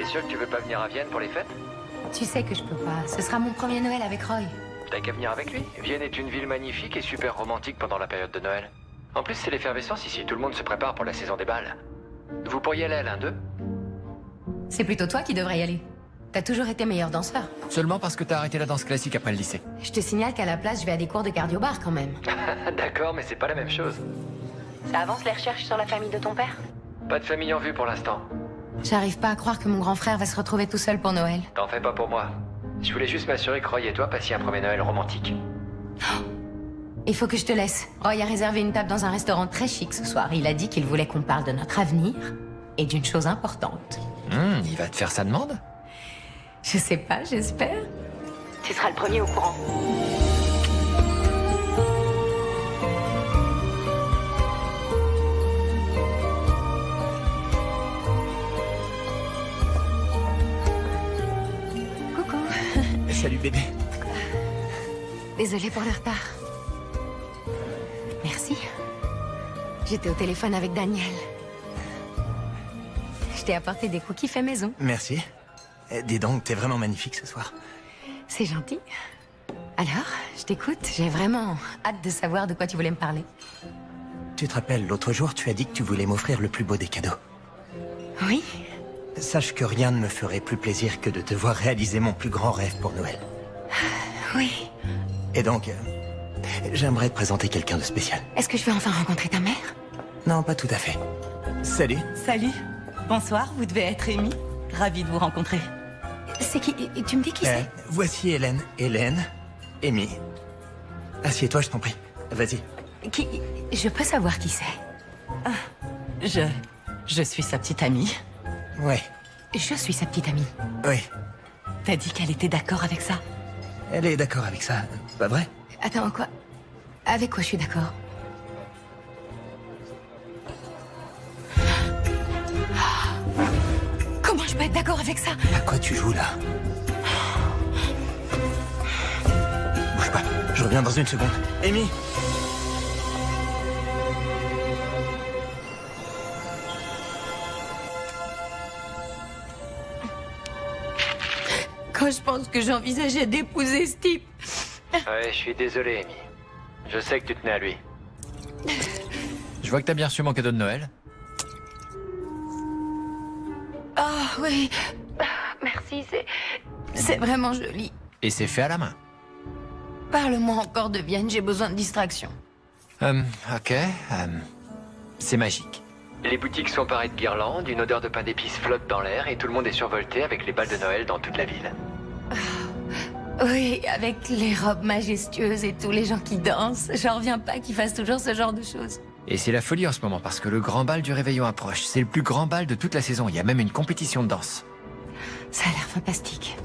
t'es sûr que tu veux pas venir à Vienne pour les fêtes? Tu sais que je peux pas. Ce sera mon premier Noël avec Roy. T'as qu'à venir avec lui. Vienne est une ville magnifique et super romantique pendant la période de Noël. En plus, c'est l'effervescence ici. Tout le monde se prépare pour la saison des bals. Vous pourriez aller à l'un d'eux? C'est plutôt toi qui devrais y aller. T'as toujours été meilleur danseur. Seulement parce que t'as arrêté la danse classique après le lycée. Je te signale qu'à la place, je vais à des cours de cardio-bar quand même. D'accord, mais c'est pas la même chose. Ça avance les recherches sur la famille de ton père? Pas de famille en vue pour l'instant. J'arrive pas à croire que mon grand frère va se retrouver tout seul pour Noël. T'en fais pas pour moi. Je voulais juste m'assurer que Roy et toi passiez un premier Noël romantique. Il faut que je te laisse. Roy a réservé une table dans un restaurant très chic ce soir. Il a dit qu'il voulait qu'on parle de notre avenir et d'une chose importante. Il va te faire sa demande? Je sais pas, j'espère. Tu seras le premier au courant. Coucou. Salut bébé. Désolée pour le retard. Merci. J'étais au téléphone avec Daniel. Je t'ai apporté des cookies faits maison. Merci. Dis donc, t'es vraiment magnifique ce soir. C'est gentil. Alors, je t'écoute. J'ai vraiment hâte de savoir de quoi tu voulais me parler. Tu te rappelles, l'autre jour, tu as dit que tu voulais m'offrir le plus beau des cadeaux. Oui? Sache que rien ne me ferait plus plaisir que de te voir réaliser mon plus grand rêve pour Noël. Oui. Et donc, j'aimerais te présenter quelqu'un de spécial. Est-ce que je vais enfin rencontrer ta mère? Non, pas tout à fait. Salut. Salut. Bonsoir, vous devez être Amy. Ravie de vous rencontrer. C'est qui? Tu me dis qui c'est? Voici Hélène. Hélène. Amy. Assieds-toi, je t'en prie. Vas-y. Qui? Je peux savoir qui c'est? Je suis sa petite amie. Ouais. Je suis sa petite amie. Oui. T'as dit qu'elle était d'accord avec ça? Elle est d'accord avec ça, pas vrai? Attends, quoi? Avec quoi je suis d'accord? Comment je peux être d'accord avec ça? À quoi tu joues, là? Bouge pas, je reviens dans une seconde. Amy! Quand je pense que j'envisageais d'épouser ce type. Ouais, je suis désolé, Amy. Je sais que tu tenais à lui. Je vois que t'as bien reçu mon cadeau de Noël. Ah oui. Merci, c'est vraiment joli. Et c'est fait à la main. Parle-moi encore de Vienne, j'ai besoin de distraction. Ok. C'est magique. Les boutiques sont parées de guirlandes, une odeur de pain d'épices flotte dans l'air et tout le monde est survolté avec les balles de Noël dans toute la ville. Oui, avec les robes majestueuses et tous les gens qui dansent. J'en reviens pas qu'ils fassent toujours ce genre de choses. Et c'est la folie en ce moment parce que le grand bal du réveillon approche. C'est le plus grand bal de toute la saison. Il y a même une compétition de danse. Ça a l'air fantastique.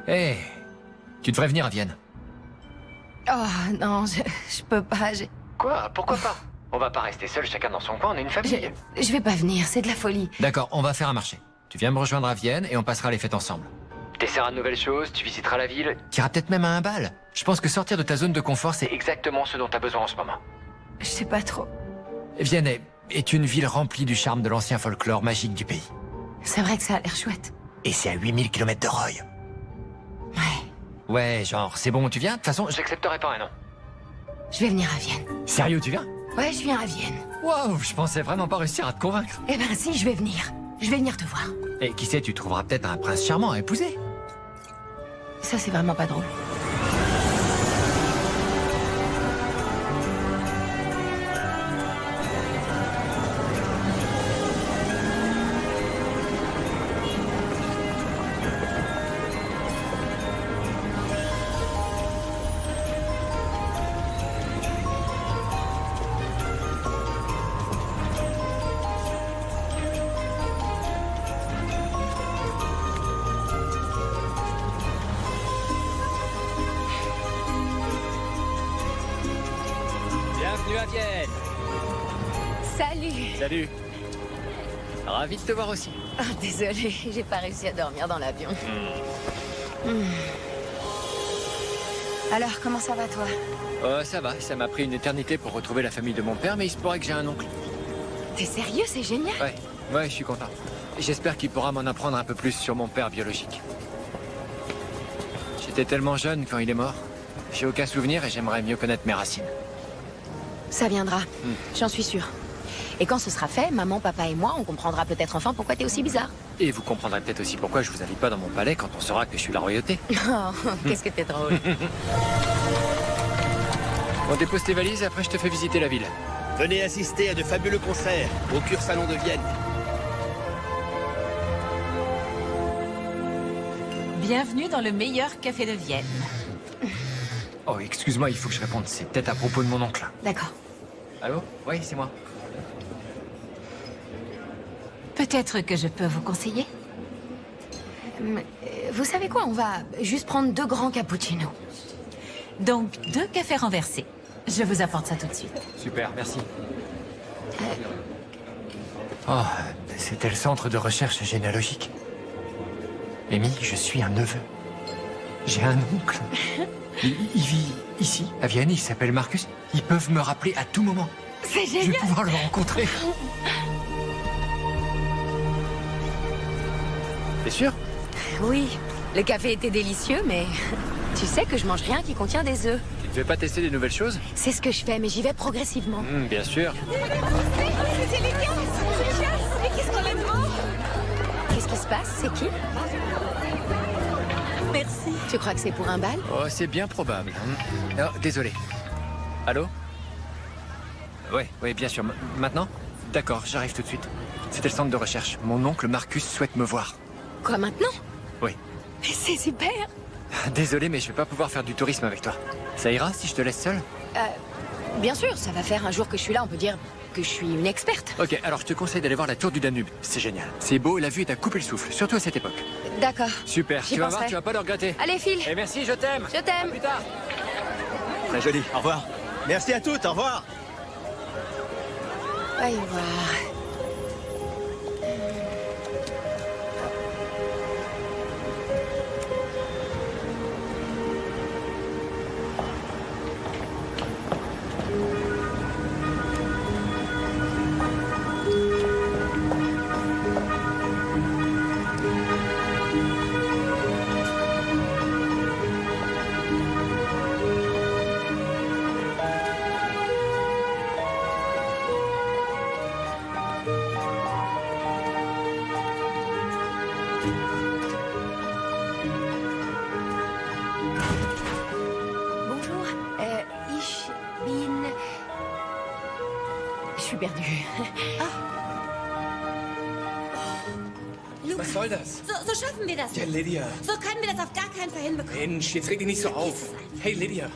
Hé, tu devrais venir à Vienne. Oh non, je peux pas. Quoi? Pourquoi pas? On va pas rester seuls chacun dans son coin, on est une famille. Je vais pas venir, c'est de la folie. D'accord, on va faire un marché. Tu viens me rejoindre à Vienne et on passera les fêtes ensemble. T'essaieras de nouvelles choses, tu visiteras la ville. T'iras peut-être même à un bal. Je pense que sortir de ta zone de confort, C'est c'est... exactement ce dont t'as besoin en ce moment. Je sais pas trop. Vienne est une ville remplie du charme de l'ancien folklore magique du pays. C'est vrai que ça a l'air chouette. Et c'est à 8000 km de Roy. Ouais. Ouais, genre, c'est bon, tu viens? De toute façon, J'accepterai pas un non. Je vais venir à Vienne. Sérieux, tu viens? Ouais, je viens à Vienne. Waouh, je pensais vraiment pas réussir à te convaincre. Eh ben si, je vais venir. Je vais venir te voir. Et qui sait, tu trouveras peut-être un prince charmant à épouser. Ça, c'est vraiment pas drôle. Bienvenue à Vienne. Salut. Salut. Ravi de te voir aussi. Ah, désolée, j'ai pas réussi à dormir dans l'avion. Alors, comment ça va, toi? Ça va, ça m'a pris une éternité pour retrouver la famille de mon père, mais il se pourrait que j'ai un oncle. T'es sérieux? C'est génial. Ouais. Ouais, je suis content. J'espère qu'il pourra m'en apprendre un peu plus sur mon père biologique. J'étais tellement jeune quand il est mort. J'ai aucun souvenir et j'aimerais mieux connaître mes racines. Ça viendra, j'en suis sûre. Et quand ce sera fait, maman, papa et moi, on comprendra peut-être enfin pourquoi t'es aussi bizarre. Et vous comprendrez peut-être aussi pourquoi je vous invite pas dans mon palais quand on saura que je suis la royauté. Oh, qu'est-ce que t'es drôle. On dépose tes valises et après je te fais visiter la ville. Venez assister à de fabuleux concerts au Cure Salon de Vienne. Bienvenue dans le meilleur café de Vienne. Oh, excuse-moi, il faut que je réponde. C'est peut-être à propos de mon oncle. D'accord. Allô? Oui, c'est moi. Peut-être que je peux vous conseiller? Vous savez quoi, on va juste prendre 2 grands cappuccinos. Donc, 2 cafés renversés. Je vous apporte ça tout de suite. Super, merci. Oh, c'était le centre de recherche généalogique. Amy, je suis un neveu. J'ai un oncle. Il vit ici, à Vienne, il s'appelle Marcus. Ils peuvent me rappeler à tout moment. C'est Je vais génial. pouvoir le rencontrer. T'es sûr? Oui, le café était délicieux, mais tu sais que je mange rien qui contient des œufs. Tu ne veux pas tester des nouvelles choses? C'est ce que je fais, mais j'y vais progressivement. Bien sûr. Qu'est-ce qui se passe? C'est qui? Merci. Tu crois que c'est pour un bal? Oh, c'est bien probable. Oh, désolé. Allô? Ouais, bien sûr. Maintenant? D'accord, j'arrive tout de suite. C'était le centre de recherche. Mon oncle Marcus souhaite me voir. Quoi, maintenant? Oui. Mais c'est super. Désolé, mais je vais pas pouvoir faire du tourisme avec toi. Ça ira si je te laisse seule? Bien sûr, ça va faire un jour que je suis là, on peut dire que je suis une experte. Ok, alors je te conseille d'aller voir la tour du Danube. C'est génial. C'est beau et la vue est à couper le souffle, surtout à cette époque. D'accord. Super, J'y tu vas voir, penserai. tu vas pas le regretter. Allez, file. Et merci, je t'aime. Je t'aime. À plus tard. Très joli. Au revoir. Merci à toutes. Au revoir. Voyons voir. Bonjour. Ich bin... Je suis perdue. Was soll das? So schaffen wir das. Ja, Lydia. So können wir das auf gar keinen Fall hinbekommen. Mensch, jetzt reg dich nicht so auf. Hey, Lydia.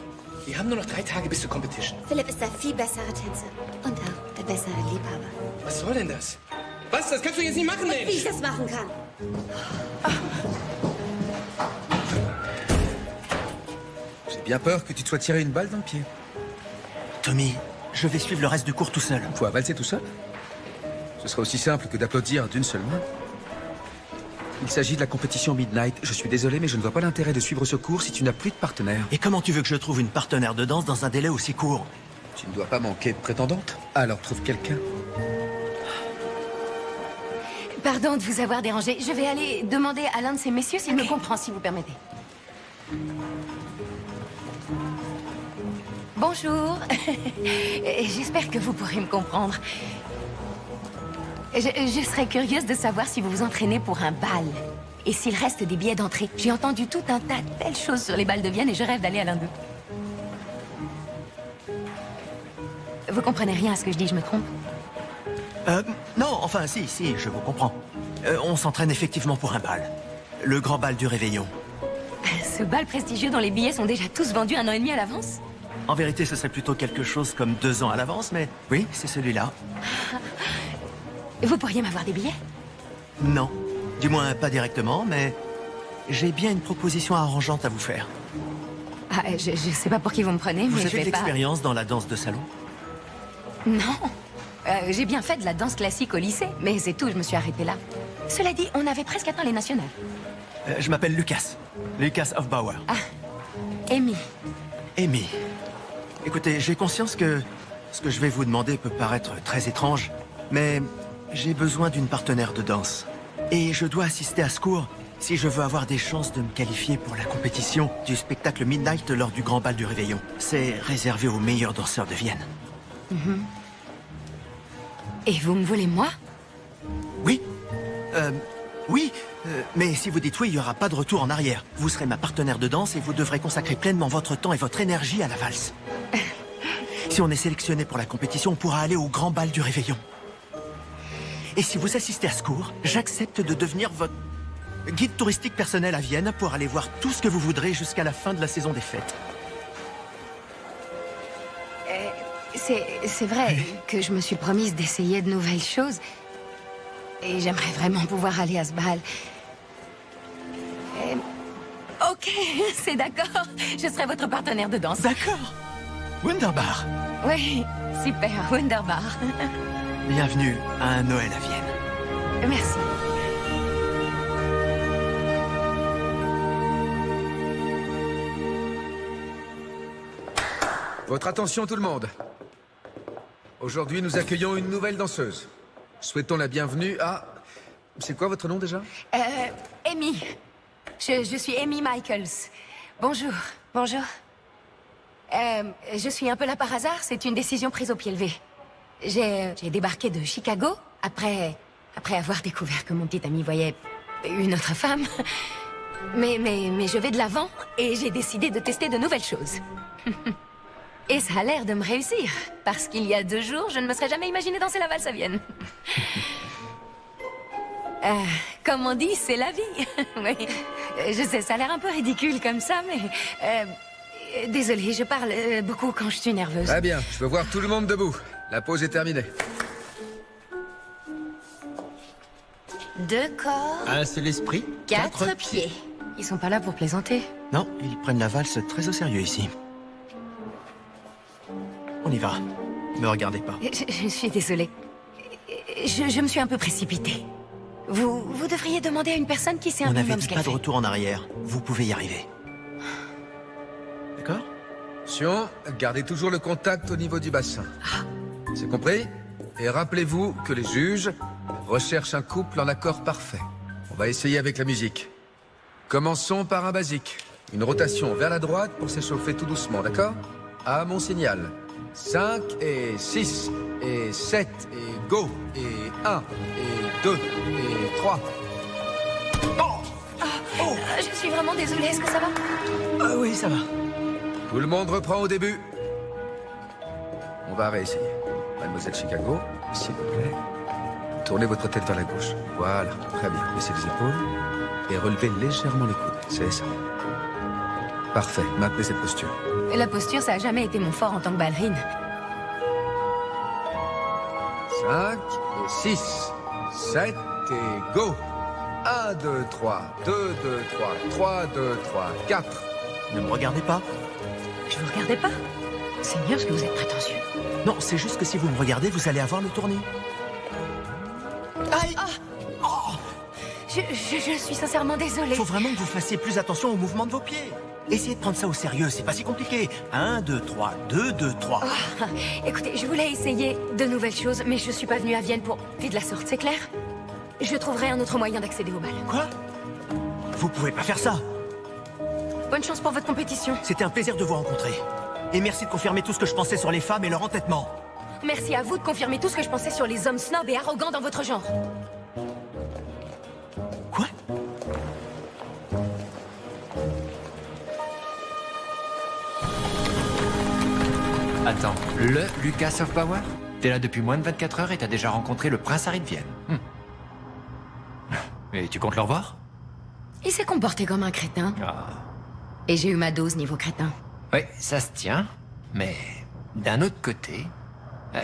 Wir haben nur noch 3 Tage bis zur Competition. Philipp ist der viel bessere Tänzer. Und auch der bessere Liebhaber. Was soll denn das? Was? Das kannst du jetzt nicht machen, Wie ich Mensch! das machen kann. J'ai bien peur que tu te sois tiré une balle dans le pied. Tommy, je vais suivre le reste du cours tout seul. Faut valser tout seul. Ce sera aussi simple que d'applaudir d'une seule main. Il s'agit de la compétition Midnight. Je suis désolé, mais je ne vois pas l'intérêt de suivre ce cours si tu n'as plus de partenaire. Et comment tu veux que je trouve une partenaire de danse dans un délai aussi court? Tu ne dois pas manquer de prétendantes. Alors trouve quelqu'un. Pardon de vous avoir dérangé. Je vais aller demander à l'un de ces messieurs s'il me comprend, si vous permettez. Bonjour. J'espère que vous pourrez me comprendre. Je serais curieuse de savoir si vous vous entraînez pour un bal. Et s'il reste des billets d'entrée. J'ai entendu tout un tas de belles choses sur les bals de Vienne et je rêve d'aller à l'un d'eux. Vous comprenez rien à ce que je dis, je me trompe? Non, enfin, si, je vous comprends. On s'entraîne effectivement pour un bal. Le grand bal du Réveillon. Ce bal prestigieux dont les billets sont déjà tous vendus 1 an et demi à l'avance? En vérité, ce serait plutôt quelque chose comme 2 ans à l'avance, mais oui, c'est celui-là. Vous pourriez m'avoir des billets? Non, du moins pas directement, mais j'ai bien une proposition arrangeante à vous faire. Ah, je sais pas pour qui vous me prenez, Vous mais je avez de vais pas... l'expérience dans la danse de salon? Non. J'ai bien fait de la danse classique au lycée, mais c'est tout, je me suis arrêtée là. Cela dit, on avait presque atteint les nationales. Je m'appelle Lucas. Lucas Hofbauer. Amy. Amy. Écoutez, j'ai conscience que ce que je vais vous demander peut paraître très étrange, mais j'ai besoin d'une partenaire de danse. Et je dois assister à ce cours si je veux avoir des chances de me qualifier pour la compétition du spectacle Midnight lors du Grand Bal du Réveillon. C'est réservé aux meilleurs danseurs de Vienne. Et vous me voulez moi? Oui. Oui. Mais si vous dites oui, il n'y aura pas de retour en arrière. Vous serez ma partenaire de danse et vous devrez consacrer pleinement votre temps et votre énergie à la valse. Si on est sélectionné pour la compétition, on pourra aller au Grand Bal du Réveillon. Et si vous assistez à ce cours, j'accepte de devenir votre guide touristique personnel à Vienne pour aller voir tout ce que vous voudrez jusqu'à la fin de la saison des fêtes. C'est vrai que je me suis promise d'essayer de nouvelles choses. Et j'aimerais vraiment pouvoir aller à ce bal. Ok, c'est d'accord. Je serai votre partenaire de danse. D'accord. Wunderbar. Oui, super, wunderbar. Bienvenue à un Noël à Vienne. Merci. Votre attention tout le monde. Aujourd'hui, nous accueillons une nouvelle danseuse. Souhaitons la bienvenue à... C'est quoi votre nom déjà? Amy. Je suis Amy Michaels. Bonjour. Bonjour. Je suis un peu là par hasard, c'est une décision prise au pied levé. J'ai débarqué de Chicago après avoir découvert que mon petit ami voyait une autre femme. Mais je vais de l'avant et j'ai décidé de tester de nouvelles choses. Et ça a l'air de me réussir, parce qu'il y a 2 jours, je ne me serais jamais imaginé danser la valse à Vienne. Comme on dit, c'est la vie. Oui. Je sais, ça a l'air un peu ridicule comme ça, mais... désolée, je parle beaucoup quand je suis nerveuse. Très bien, je veux voir tout le monde debout. La pause est terminée. 2 corps, Un seul esprit, 4 pieds. Ils sont pas là pour plaisanter. Non, ils prennent la valse très au sérieux ici. On y va. Ne regardez pas. Je suis désolée. Je me suis un peu précipitée. Vous devriez demander à une personne qui sait un On minimum n'avait ce dit qu'elle pas de fait. retour en arrière. Vous pouvez y arriver. D'accord? Attention, gardez toujours le contact au niveau du bassin. C'est compris? Et rappelez-vous que les juges recherchent un couple en accord parfait. On va essayer avec la musique. Commençons par un basique. Une rotation vers la droite pour s'échauffer tout doucement, d'accord? À mon signal. 5 et 6 et 7 et go. Et 1 et 2 et 3. Je suis vraiment désolée, est-ce que ça va? Ah oui, ça va. Tout le monde reprend au début. On va réessayer. Mademoiselle Chicago, s'il vous plaît. Tournez votre tête vers la gauche. Voilà, très bien. Baissez les épaules et relevez légèrement les coudes. C'est ça. Parfait, maintenez cette posture. La posture, ça a jamais été mon fort en tant que ballerine. 5 et 6, 7 et go. 1, 2, 3, 2, 2, 3, 3, 2, 3, 4. Ne me regardez pas. Je vous regardais pas? Seigneur, est-ce que vous êtes prétentieux? Non, c'est juste que si vous me regardez, vous allez avoir le tournis. Aïe! Je suis sincèrement désolée. Faut vraiment que vous fassiez plus attention au mouvement de vos pieds. Essayez de prendre ça au sérieux, c'est pas si compliqué. 1, 2, 3, 2, 2, 3. Écoutez, je voulais essayer de nouvelles choses, mais je suis pas venue à Vienne pour vie de la sorte, c'est clair? Je trouverai un autre moyen d'accéder au bal. Quoi? Vous pouvez pas faire ça. Bonne chance pour votre compétition. C'était un plaisir de vous rencontrer. Et merci de confirmer tout ce que je pensais sur les femmes et leur entêtement. Merci à vous de confirmer tout ce que je pensais sur les hommes snobs et arrogants dans votre genre. Quoi? Attends, le Lucas of Power? T'es là depuis moins de 24 heures et t'as déjà rencontré le prince Harry de Vienne. Et tu comptes le revoir? Il s'est comporté comme un crétin. Et j'ai eu ma dose niveau crétin. Oui, ça se tient. Mais d'un autre côté,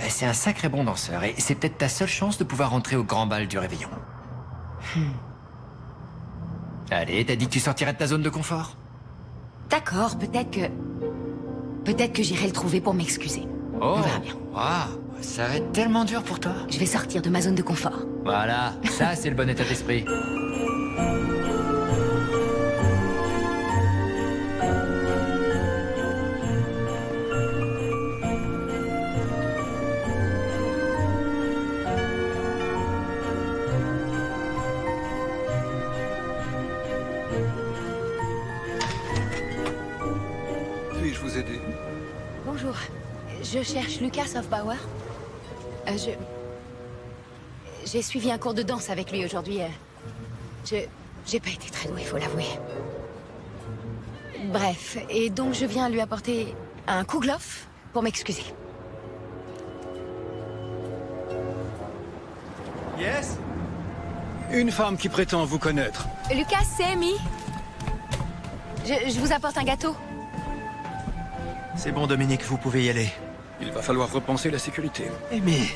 c'est un sacré bon danseur. Et c'est peut-être ta seule chance de pouvoir rentrer au grand bal du Réveillon. Allez, t'as dit que tu sortirais de ta zone de confort? D'accord, peut-être que j'irai le trouver pour m'excuser. Oh, On verra bien. Waouh, ça va être tellement dur pour toi. Je vais sortir de ma zone de confort. Voilà, ça c'est le bon état d'esprit. bonjour. Je cherche Lucas Hofbauer. J'ai suivi un cours de danse avec lui aujourd'hui. J'ai pas été très douée, faut l'avouer. Bref, et donc je viens lui apporter un kouglof pour m'excuser. Yes? Une femme qui prétend vous connaître. Lucas, c'est Amy. Je vous apporte un gâteau. C'est bon, Dominique, vous pouvez y aller. Il va falloir repenser la sécurité. Amy,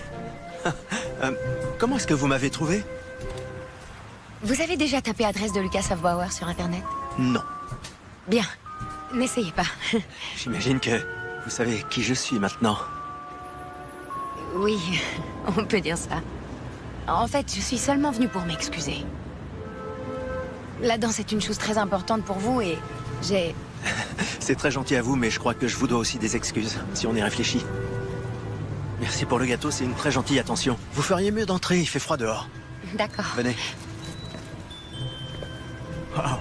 comment est-ce que vous m'avez trouvé? Vous avez déjà tapé adresse de Lucas Hofbauer sur Internet? Non. Bien. N'essayez pas. J'imagine que vous savez qui je suis maintenant. Oui, on peut dire ça. En fait, je suis seulement venue pour m'excuser. La danse est une chose très importante pour vous et j'ai... C'est très gentil à vous, mais je crois que je vous dois aussi des excuses, si on y réfléchit. Merci pour le gâteau, c'est une très gentille attention. Vous feriez mieux d'entrer, il fait froid dehors. D'accord. Venez. Wow.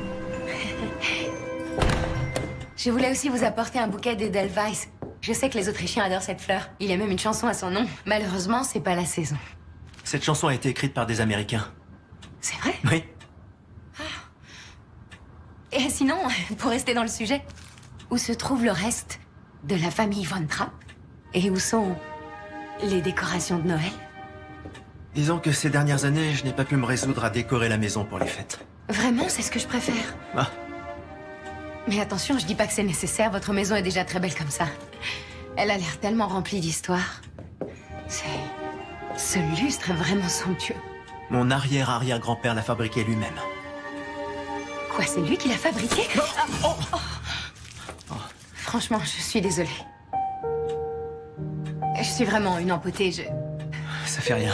Je voulais aussi vous apporter un bouquet d'Edelweiss. Je sais que les Autrichiens adorent cette fleur. Il y a même une chanson à son nom. Malheureusement, c'est pas la saison. Cette chanson a été écrite par des Américains. C'est vrai? Oui. Et sinon, pour rester dans le sujet, où se trouve le reste de la famille Von Trapp? Et où sont les décorations de Noël? Disons que ces dernières années, je n'ai pas pu me résoudre à décorer la maison pour les fêtes. Vraiment, c'est ce que je préfère. Ah. Mais attention, je dis pas que c'est nécessaire, votre maison est déjà très belle comme ça. Elle a l'air tellement remplie d'histoire. Ce lustre est vraiment somptueux. Mon arrière-arrière-grand-père l'a fabriqué lui-même. Quoi, c'est lui qui l'a fabriqué? Franchement, je suis désolée. Je suis vraiment une empotée, Ça fait rien.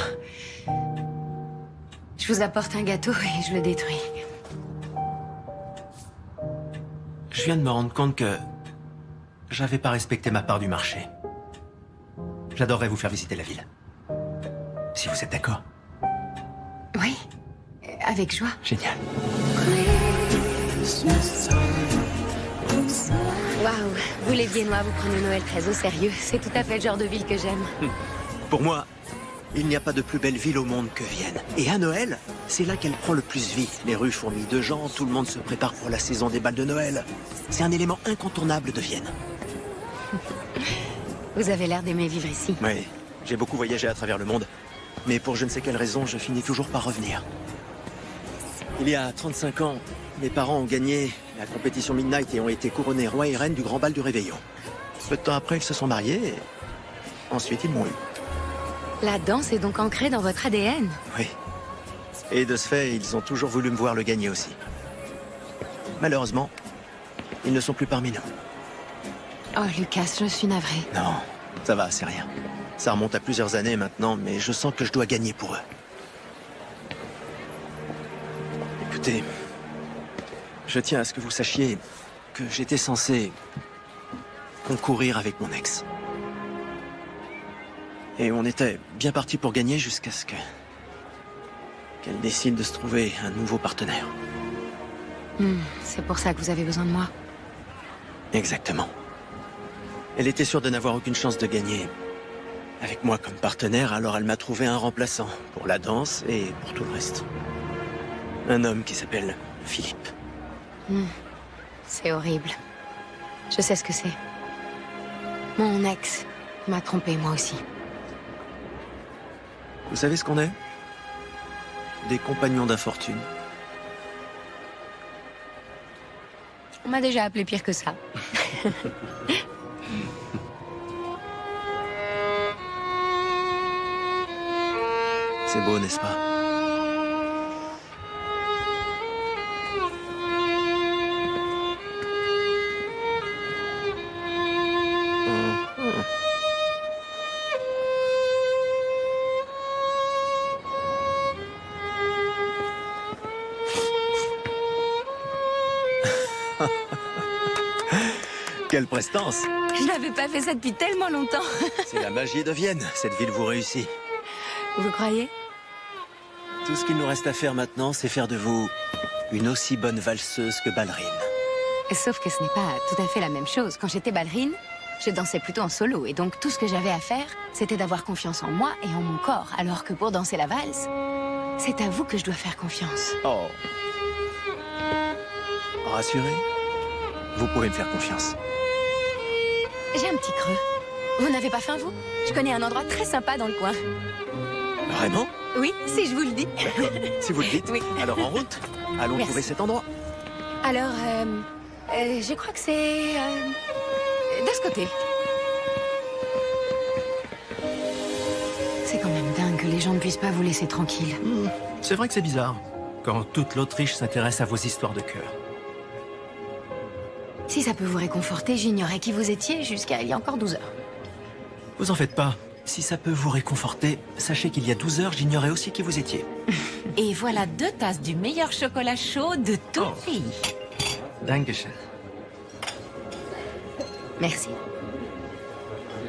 Je vous apporte un gâteau et je le détruis. Je viens de me rendre compte que j'avais pas respecté ma part du marché. J'adorerais vous faire visiter la ville. Si vous êtes d'accord. Oui, avec joie. Génial. Waouh, vous les Viennois, vous prenez Noël très au sérieux. C'est tout à fait le genre de ville que j'aime. Pour moi, il n'y a pas de plus belle ville au monde que Vienne. Et à Noël, c'est là qu'elle prend le plus vie. Les rues fourmillent de gens, tout le monde se prépare pour la saison des bals de Noël. C'est un élément incontournable de Vienne. Vous avez l'air d'aimer vivre ici. Oui, j'ai beaucoup voyagé à travers le monde. Mais pour je ne sais quelle raison, je finis toujours par revenir. Il y a 35 ans, mes parents ont gagné la compétition Midnight et ont été couronnés roi et reine du grand bal du Réveillon. Peu de temps après, ils se sont mariés et ensuite ils m'ont eu. La danse est donc ancrée dans votre ADN. Oui. Et de ce fait, ils ont toujours voulu me voir le gagner aussi. Malheureusement, ils ne sont plus parmi nous. Oh, Lucas, je suis navrée. Non, ça va, c'est rien. Ça remonte à plusieurs années maintenant, mais je sens que je dois gagner pour eux. Écoutez, je tiens à ce que vous sachiez que j'étais censé concourir avec mon ex. Et on était bien parti pour gagner jusqu'à ce qu'elle décide de se trouver un nouveau partenaire. C'est pour ça que vous avez besoin de moi. Exactement. Elle était sûre de n'avoir aucune chance de gagner avec moi comme partenaire, alors elle m'a trouvé un remplaçant pour la danse et pour tout le reste. Un homme qui s'appelle Philippe. C'est horrible. Je sais ce que c'est. Mon ex m'a trompé, moi aussi. Vous savez ce qu'on est? Des compagnons d'infortune. On m'a déjà appelé pire que ça. C'est beau, n'est-ce pas? Quelle prestance! Je n'avais pas fait ça depuis tellement longtemps. C'est la magie de Vienne, cette ville vous réussit. Vous croyez? Tout ce qu'il nous reste à faire maintenant, c'est faire de vous une aussi bonne valseuse que ballerine. Sauf que ce n'est pas tout à fait la même chose. Quand j'étais ballerine, je dansais plutôt en solo, et donc tout ce que j'avais à faire, c'était d'avoir confiance en moi et en mon corps, alors que pour danser la valse, c'est à vous que je dois faire confiance. Oh. Rassurez, vous pouvez me faire confiance. J'ai un petit creux. Vous n'avez pas faim, vous? Je connais un endroit très sympa dans le coin. Vraiment? Oui, si je vous le dis. D'accord, si vous le dites. Oui. Alors en route, allons Merci. trouver cet endroit. Alors, je crois que c'est... de ce côté. C'est quand même dingue que les gens ne puissent pas vous laisser tranquille. C'est vrai que c'est bizarre, quand toute l'Autriche s'intéresse à vos histoires de cœur. Si ça peut vous réconforter, j'ignorais qui vous étiez jusqu'à il y a encore 12 heures. Vous en faites pas. Si ça peut vous réconforter, sachez qu'il y a 12 heures, j'ignorais aussi qui vous étiez. Et voilà 2 tasses du meilleur chocolat chaud de tout le pays. Dankeschön. Merci.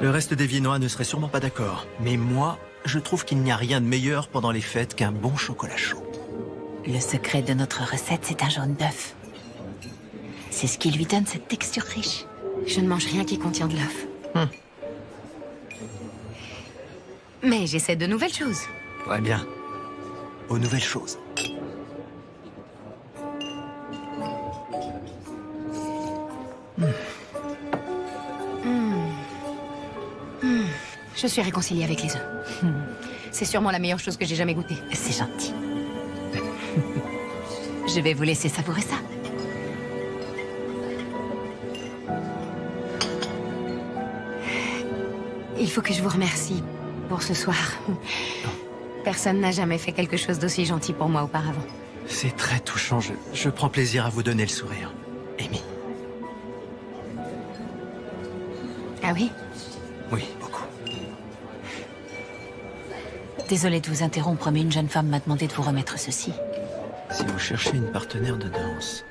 Le reste des Viennois ne serait sûrement pas d'accord. Mais moi, je trouve qu'il n'y a rien de meilleur pendant les fêtes qu'un bon chocolat chaud. Le secret de notre recette, c'est un jaune d'œuf. C'est ce qui lui donne cette texture riche. Je ne mange rien qui contient de l'œuf. Mais j'essaie de nouvelles choses. Ouais, bien. Aux nouvelles choses. Je suis réconciliée avec les œufs. C'est sûrement la meilleure chose que j'ai jamais goûtée. C'est gentil. Je vais vous laisser savourer ça. Il faut que je vous remercie pour ce soir. Personne n'a jamais fait quelque chose d'aussi gentil pour moi auparavant. C'est très touchant. Je prends plaisir à vous donner le sourire. Amy. Ah oui? Oui, beaucoup. Désolée de vous interrompre, mais une jeune femme m'a demandé de vous remettre ceci. Si vous cherchez une partenaire de danse...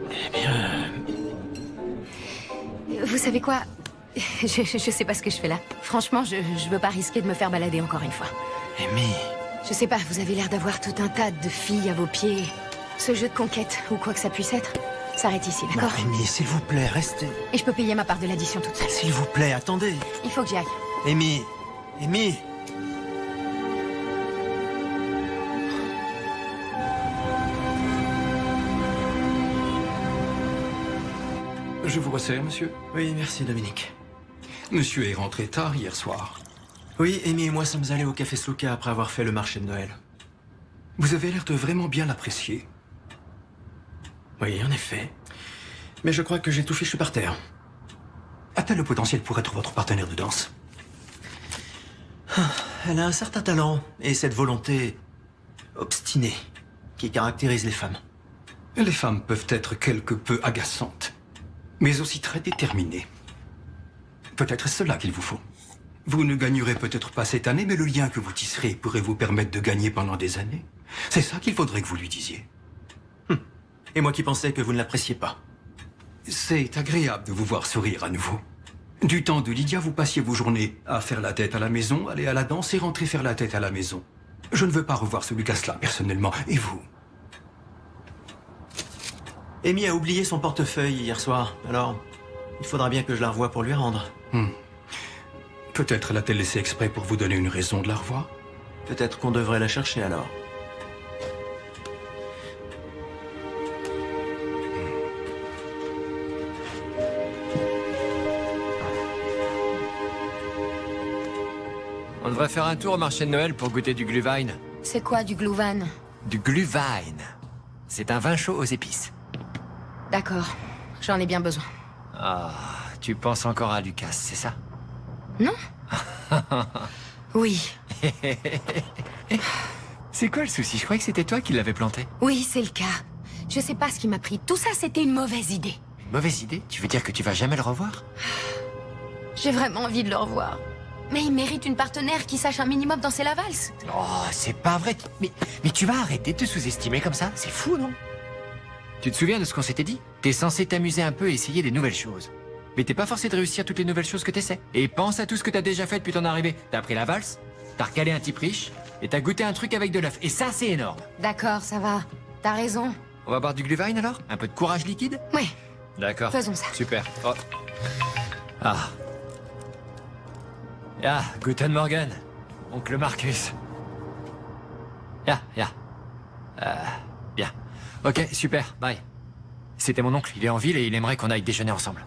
Eh bien... Vous savez quoi? Je sais pas ce que je fais là. Franchement, je veux pas risquer de me faire balader encore une fois. Amy... Je sais pas, vous avez l'air d'avoir tout un tas de filles à vos pieds. Ce jeu de conquête, ou quoi que ça puisse être, s'arrête ici, Non, d'accord? Amy, s'il vous plaît, restez. Et je peux payer ma part de l'addition toute seule. S'il vous plaît, attendez. Il faut que j'y aille. Amy... Amy... Je vous resserre, monsieur. Oui, merci, Dominique. Monsieur est rentré tard hier soir. Oui, Amy et moi sommes allés au Café Sluka après avoir fait le marché de Noël. Vous avez l'air de vraiment bien l'apprécier. Oui, en effet. Mais je crois que j'ai tout fichu par terre. A-t-elle le potentiel pour être votre partenaire de danse? Elle a un certain talent et cette volonté obstinée qui caractérise les femmes. Les femmes peuvent être quelque peu agaçantes, mais aussi très déterminées. Peut-être cela qu'il vous faut. Vous ne gagnerez peut-être pas cette année, mais le lien que vous tisserez pourrait vous permettre de gagner pendant des années. C'est ça qu'il faudrait que vous lui disiez. Et moi qui pensais que vous ne l'appréciez pas. C'est agréable de vous voir sourire à nouveau. Du temps de Lydia, vous passiez vos journées à faire la tête à la maison, aller à la danse et rentrer faire la tête à la maison. Je ne veux pas revoir ce Lucas-là, personnellement. Et vous? Amy a oublié son portefeuille hier soir, alors il faudra bien que je la revoie pour lui rendre. Peut-être l'a-t-elle laissé exprès pour vous donner une raison de la revoir? Peut-être qu'on devrait la chercher alors. On devrait faire un tour au marché de Noël pour goûter du Glühwein. C'est quoi du Glühwein? Du Glühwein. C'est un vin chaud aux épices. D'accord, j'en ai bien besoin. Ah, tu penses encore à Lucas, c'est ça? Non? Oui. C'est quoi le souci? Je croyais que c'était toi qui l'avais planté. Oui, c'est le cas. Je sais pas ce qui m'a pris. Tout ça, c'était une mauvaise idée. Une mauvaise idée? Tu veux dire que tu vas jamais le revoir? J'ai vraiment envie de le revoir. Mais il mérite une partenaire qui sache un minimum danser la valse. Oh, c'est pas vrai. Mais tu vas arrêter de te sous-estimer comme ça? C'est fou, non? Tu te souviens de ce qu'on s'était dit? T'es censé t'amuser un peu et essayer des nouvelles choses. Mais t'es pas forcé de réussir toutes les nouvelles choses que t'essaies. Et pense à tout ce que t'as déjà fait depuis ton arrivée. T'as appris la valse, t'as recalé un type riche, et t'as goûté un truc avec de l'œuf. Et ça, c'est énorme. D'accord, ça va. T'as raison. On va boire du Glühwein alors? Un peu de courage liquide? Ouais, D'accord. faisons ça. Super. Oh. Ah. Ja, guten Morgen, oncle Marcus. Ja. Bien. Ok, super, bye. C'était mon oncle, il est en ville et il aimerait qu'on aille déjeuner ensemble.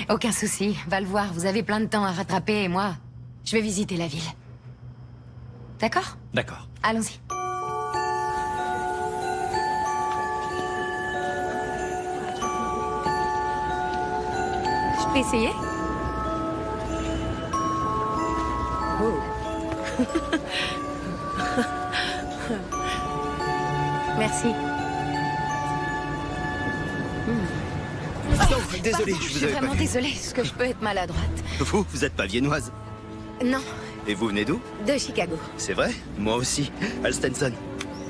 Aucun souci, va le voir, vous avez plein de temps à rattraper et moi, je vais visiter la ville. D'accord? D'accord. Allons-y. Je peux essayer? Oh. Merci. Non, désolé, Pardon, je suis vous avais pas vraiment vu. désolée, est-ce que je peux être maladroite? Vous êtes pas viennoise. Non, Et vous venez d'où? de Chicago. C'est vrai? Moi aussi. Al Stenson.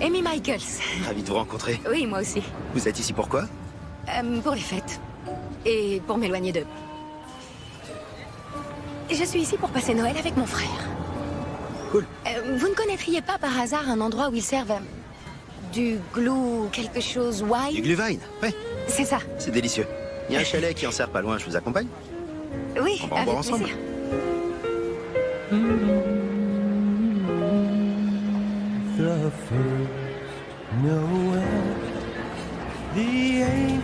Amy Michaels. Ravi de vous rencontrer. Oui, moi aussi. Vous êtes ici pourquoi? Pour les fêtes. Et pour m'éloigner d'eux. Je suis ici pour passer Noël avec mon frère. Cool. Vous ne connaîtriez pas par hasard un endroit où ils servent du glue quelque chose wine? Du Glühwein? Ouais, C'est ça. c'est délicieux. Il y a un chalet qui en sert pas loin, je vous accompagne? Oui, On va en avec boire ensemble. plaisir.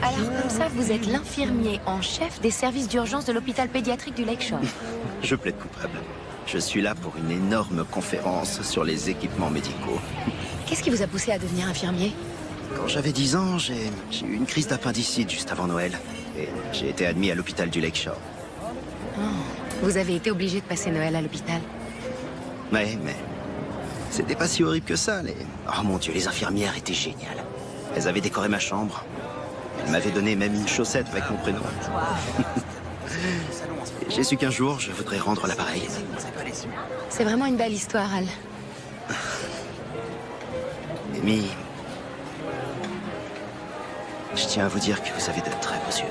Alors comme ça, vous êtes l'infirmier en chef des services d'urgence de l'hôpital pédiatrique du Lakeshore. Je plaide coupable. Je suis là pour une énorme conférence sur les équipements médicaux. Qu'est-ce qui vous a poussé à devenir infirmier? Quand j'avais 10 ans, j'ai eu une crise d'appendicite juste avant Noël. Et j'ai été admis à l'hôpital du Lakeshore. Vous avez été obligé de passer Noël à l'hôpital. Mais c'était pas si horrible que ça. Oh mon Dieu, les infirmières étaient géniales. Elles avaient décoré ma chambre. Elles m'avaient donné même une chaussette avec mon prénom. Et j'ai su qu'un jour, je voudrais rendre l'appareil. C'est vraiment une belle histoire, Al. Amy, je tiens à vous dire que vous avez de très beaux yeux.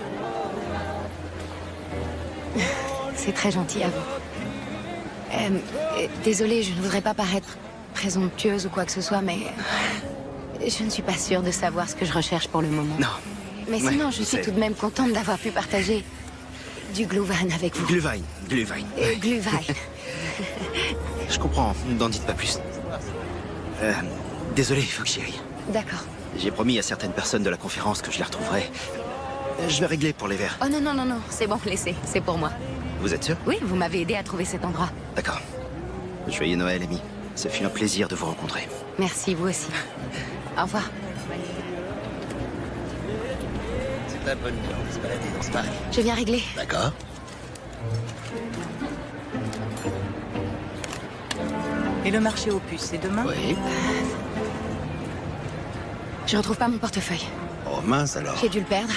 C'est très gentil à vous. Désolée, je ne voudrais pas paraître présomptueuse ou quoi que ce soit, mais je ne suis pas sûre de savoir ce que je recherche pour le moment. Non. Mais Ouais, sinon, je suis c'est- tout de même contente d'avoir pu partager du Glühwein avec vous. Glühwein. Glühwein. Je comprends, n'en dites pas plus. Désolé, il faut que j'y aille. D'accord. J'ai promis à certaines personnes de la conférence que je les retrouverai. Je vais régler pour les verres. Oh non, non, non, non, c'est bon, laissez, c'est pour moi. Vous êtes sûr? Oui, vous m'avez aidé à trouver cet endroit. D'accord. Joyeux Noël, Amy. Ce fut un plaisir de vous rencontrer. Merci, vous aussi. Au revoir. C'est la bonne idée de se balader dans ce parc. Je viens régler. D'accord. Et le marché aux puces, c'est demain? Oui. Je retrouve pas mon portefeuille. Oh mince alors. J'ai dû le perdre.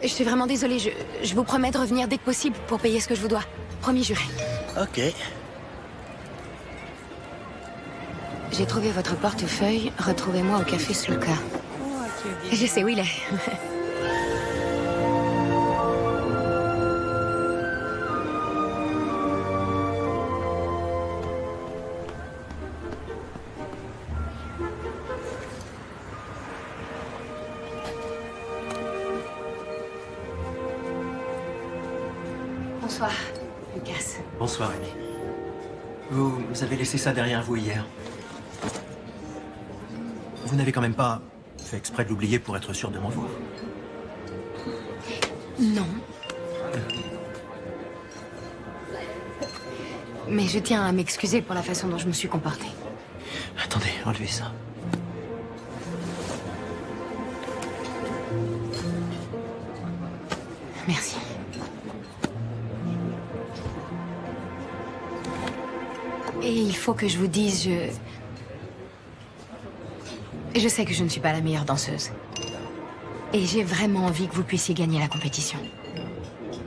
Je suis vraiment désolée, je vous promets de revenir dès que possible pour payer ce que je vous dois. Promis juré. Ok. J'ai trouvé votre portefeuille. Retrouvez-moi au café Sluka. Je sais où il est. Bonsoir, Lucas. Bonsoir, Amy. Vous avez laissé ça derrière vous hier. Vous n'avez quand même pas fait exprès de l'oublier pour être sûr de m'en voir. Non. Mais je tiens à m'excuser pour la façon dont je me suis comportée. Attendez, enlevez ça. Merci. Et il faut que je vous dise, je sais que je ne suis pas la meilleure danseuse. Et j'ai vraiment envie que vous puissiez gagner la compétition.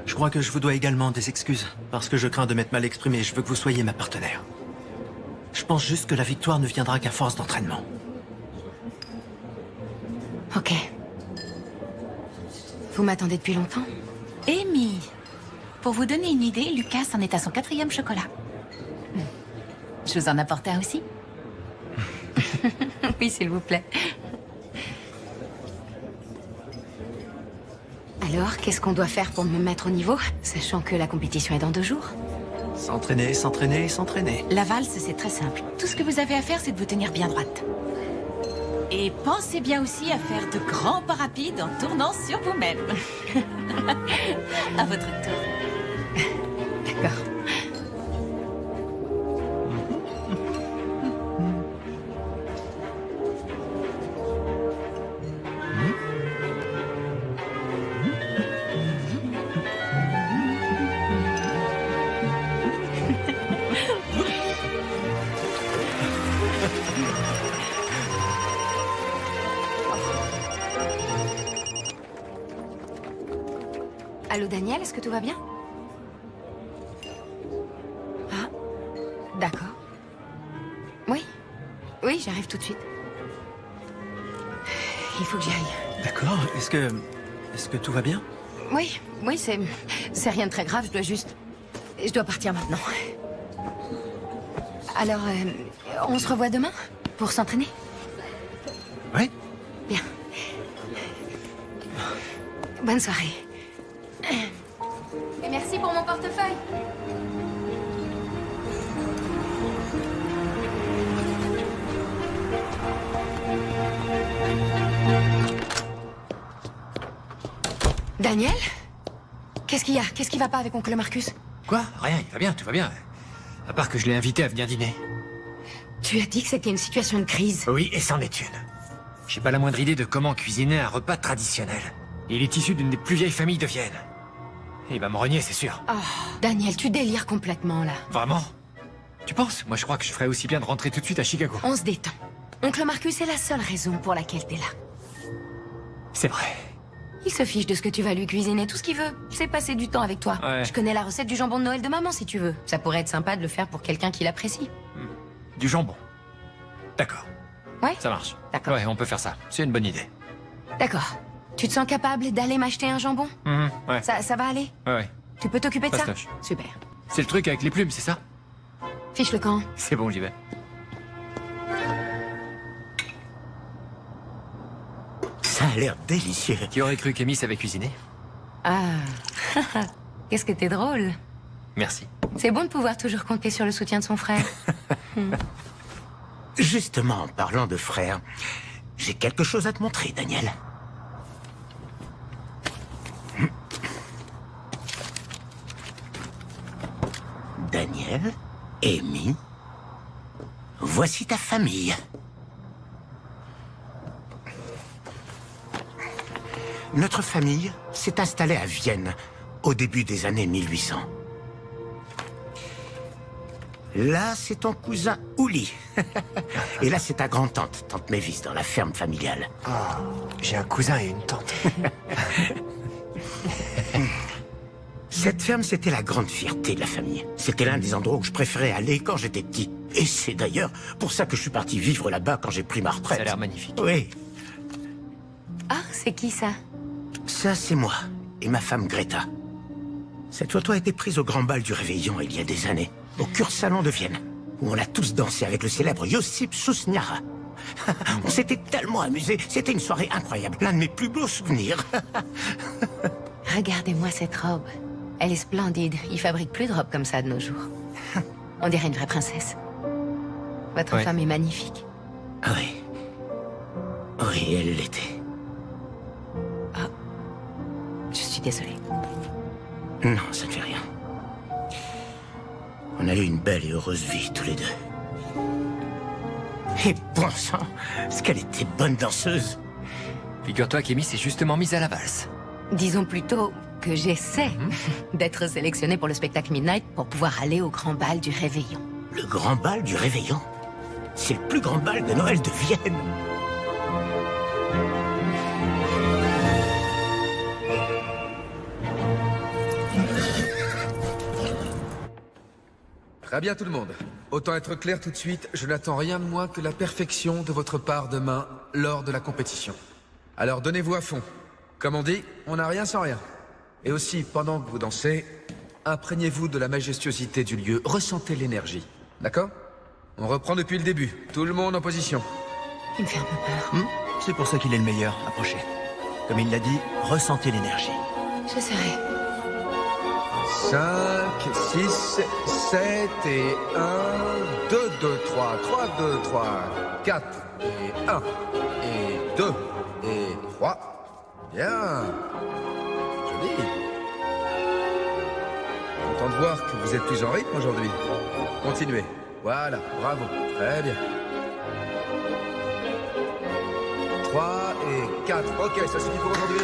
Je crois que je vous dois également des excuses, parce que je crains de m'être mal exprimé. Je veux que vous soyez ma partenaire. Je pense juste que la victoire ne viendra qu'à force d'entraînement. Ok. Vous m'attendez depuis longtemps? Amy, pour vous donner une idée, Lucas en est à son 4e chocolat. Je vous en apporte un aussi? Oui, s'il vous plaît. Alors, qu'est-ce qu'on doit faire pour me mettre au niveau, sachant que la compétition est dans 2 jours? S'entraîner, s'entraîner et s'entraîner. La valse, c'est très simple. Tout ce que vous avez à faire, c'est de vous tenir bien droite. Et pensez bien aussi à faire de grands pas rapides en tournant sur vous-même. À votre tour. D'accord. Allô, Daniel, est-ce que tout va bien? Ah, d'accord. Oui, oui, j'arrive tout de suite. Il faut que j'y aille. D'accord. Est-ce que tout va bien? Oui, oui, c'est rien de très grave, je dois partir maintenant. Alors, on se revoit demain pour s'entraîner? Oui. Bien. Bonne soirée. Et merci pour mon portefeuille. Daniel? Qu'est-ce qu'il y a? Qu'est-ce qui va pas avec oncle Marcus? Quoi? Rien, il va bien, tout va bien. À part que je l'ai invité à venir dîner. Tu as dit que c'était une situation de crise. Oui, et c'en est une. J'ai pas la moindre idée de comment cuisiner un repas traditionnel. Il est issu d'une des plus vieilles familles de Vienne. Il va me renier, c'est sûr. Oh, Daniel, tu délires complètement, là. Vraiment? Tu penses? Moi, je crois que je ferais aussi bien de rentrer tout de suite à Chicago. On se détend. Oncle Marcus est la seule raison pour laquelle t'es là. C'est vrai. Il se fiche de ce que tu vas lui cuisiner. Tout ce qu'il veut, c'est passer du temps avec toi. Ouais. Je connais la recette du jambon de Noël de maman, si tu veux. Ça pourrait être sympa de le faire pour quelqu'un qui l'apprécie. Du jambon. D'accord. Ouais? Ça marche. D'accord. Ouais, on peut faire ça. C'est une bonne idée. D'accord. Tu te sens capable d'aller m'acheter un jambon? Ouais. Ça va aller? Ouais. Tu peux t'occuper de ça? Fastoche. Super. C'est le truc avec les plumes, c'est ça? Fiche le camp. C'est bon, j'y vais. Ça a l'air délicieux. Qui aurait cru qu'Amy savait cuisiner? Ah. Qu'est-ce que t'es drôle. Merci. C'est bon de pouvoir toujours compter sur le soutien de son frère. Justement, en parlant de frère, j'ai quelque chose à te montrer, Daniel. Daniel, Amy, voici ta famille. Notre famille s'est installée à Vienne au début des années 1800. Là, c'est ton cousin Uli. Et là, c'est ta grand-tante, tante Mavis, dans la ferme familiale. Ah, j'ai un cousin et une tante. Cette ferme, c'était la grande fierté de la famille. C'était l'un des endroits où je préférais aller quand j'étais petit. Et c'est d'ailleurs pour ça que je suis parti vivre là-bas quand j'ai pris ma retraite. Ça a l'air magnifique. Oui. Ah, c'est qui ça? Ça, c'est moi et ma femme Greta. Cette photo a été prise au grand bal du Réveillon il y a des années, au Kursalon de Vienne, où on a tous dansé avec le célèbre Josip Sousniara. On s'était tellement amusés, c'était une soirée incroyable, l'un de mes plus beaux souvenirs. Regardez-moi cette robe. Elle est splendide. Ils fabriquent plus de robes comme ça de nos jours. On dirait une vraie princesse. Votre Ouais. femme est magnifique. Oui. Oui, elle l'était. Je suis désolée. Non, ça ne fait rien. On a eu une belle et heureuse vie, tous les deux. Et bon sang, ce qu'elle était bonne danseuse. Figure-toi qu'Amy s'est justement mise à la valse. Disons plutôt que j'essaie d'être sélectionnée pour le spectacle Midnight pour pouvoir aller au grand bal du Réveillon. Le grand bal du Réveillon? C'est le plus grand bal de Noël de Vienne. Très bien tout le monde. Autant être clair tout de suite, je n'attends rien de moins que la perfection de votre part demain lors de la compétition. Alors donnez-vous à fond. Comme on dit, on n'a rien sans rien. Et aussi, pendant que vous dansez, imprégnez-vous de la majestuosité du lieu, ressentez l'énergie. D'accord? On reprend depuis le début. Tout le monde en position. Il me fait un peu peur. C'est pour ça qu'il est le meilleur. Approchez. Comme il l'a dit, ressentez l'énergie. J'essaierai. 5, 6, 7 et 1, 2, 2, 3, 3, 2, 3, 4 et 1 et 2 et 3. Bien. Joli. Content de voir que vous êtes plus en rythme aujourd'hui. Continuez. Voilà, bravo. Très bien. 3 et 4. Ok, ça suffit pour aujourd'hui.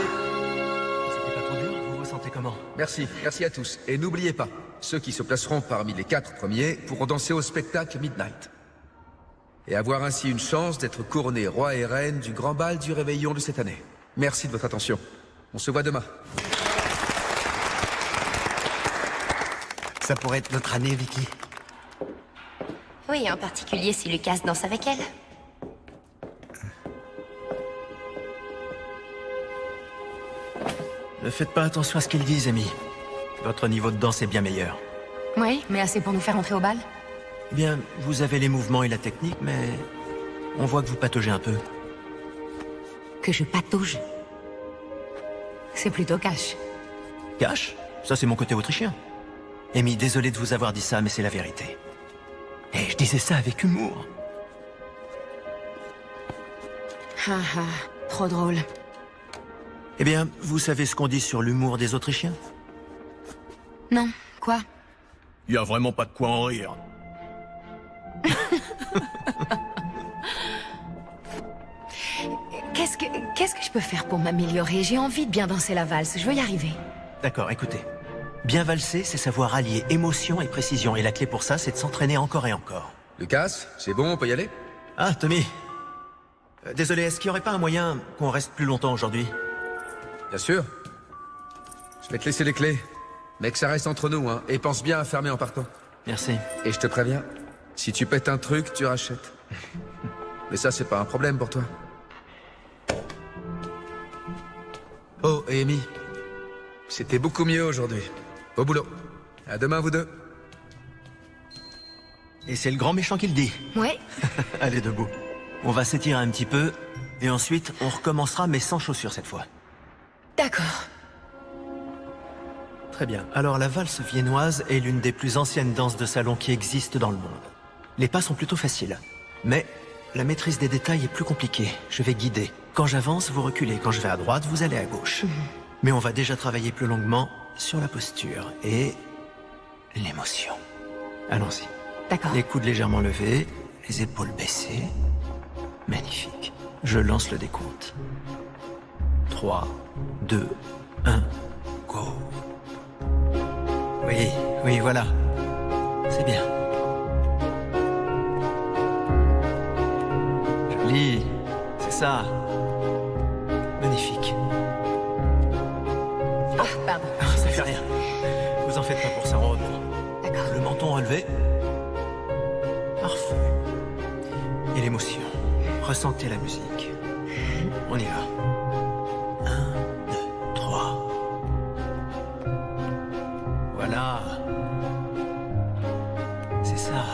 C'était pas trop dur? Vous vous sentez comment? Merci à tous. Et n'oubliez pas, ceux qui se placeront parmi les 4 premiers pourront danser au spectacle Midnight. Et avoir ainsi une chance d'être couronnés roi et reine du grand bal du réveillon de cette année. Merci de votre attention. On se voit demain. Ça pourrait être notre année, Vicky. Oui, en particulier si Lucas danse avec elle. Ne faites pas attention à ce qu'ils disent, Amy. Votre niveau de danse est bien meilleur. Oui, mais assez pour nous faire entrer au bal? Eh bien, vous avez les mouvements et la technique, mais on voit que vous pataugez un peu. Que je patauge? C'est plutôt cash. Cash? Ça, c'est mon côté autrichien. Amy, désolé de vous avoir dit ça, mais c'est la vérité. Et je disais ça avec humour. Ah ah, trop drôle. Eh bien, vous savez ce qu'on dit sur l'humour des Autrichiens? Non, quoi? Il y a vraiment pas de quoi en rire. Qu'est-ce que je peux faire pour m'améliorer? J'ai envie de bien danser la valse, je veux y arriver. D'accord, écoutez. Bien valser, c'est savoir allier émotion et précision. Et la clé pour ça, c'est de s'entraîner encore et encore. Lucas, c'est bon, on peut y aller? Ah, Tommy. Désolé, est-ce qu'il n'y aurait pas un moyen qu'on reste plus longtemps aujourd'hui? Bien sûr. Je vais te laisser les clés. Mais que ça reste entre nous, hein. Et pense bien à fermer en partant. Merci. Et je te préviens, si tu pètes un truc, tu rachètes. Mais ça, c'est pas un problème pour toi. Oh, et Amy, c'était beaucoup mieux aujourd'hui. Au boulot. À demain, vous deux. Et c'est le grand méchant qui le dit. Ouais. Allez, debout. On va s'étirer un petit peu, et ensuite, on recommencera, mais sans chaussures cette fois. D'accord. Très bien. Alors, la valse viennoise est l'une des plus anciennes danses de salon qui existent dans le monde. Les pas sont plutôt faciles. Mais la maîtrise des détails est plus compliquée. Je vais guider. Quand j'avance, vous reculez. Quand je vais à droite, vous allez à gauche. Mais on va déjà travailler plus longuement sur la posture et l'émotion. Allons-y. D'accord. Les coudes légèrement levés, les épaules baissées. Magnifique. Je lance le décompte. 3, 2, 1, go. Oui, oui, voilà. C'est bien. Joli. C'est ça. Magnifique. Ah, pardon. Ça fait rien. Vous en faites pas pour ça, on reprend. D'accord. Le menton relevé. Parfait. Et l'émotion. Ressentez la musique. On y va. 1, 2, 3. Voilà. C'est ça.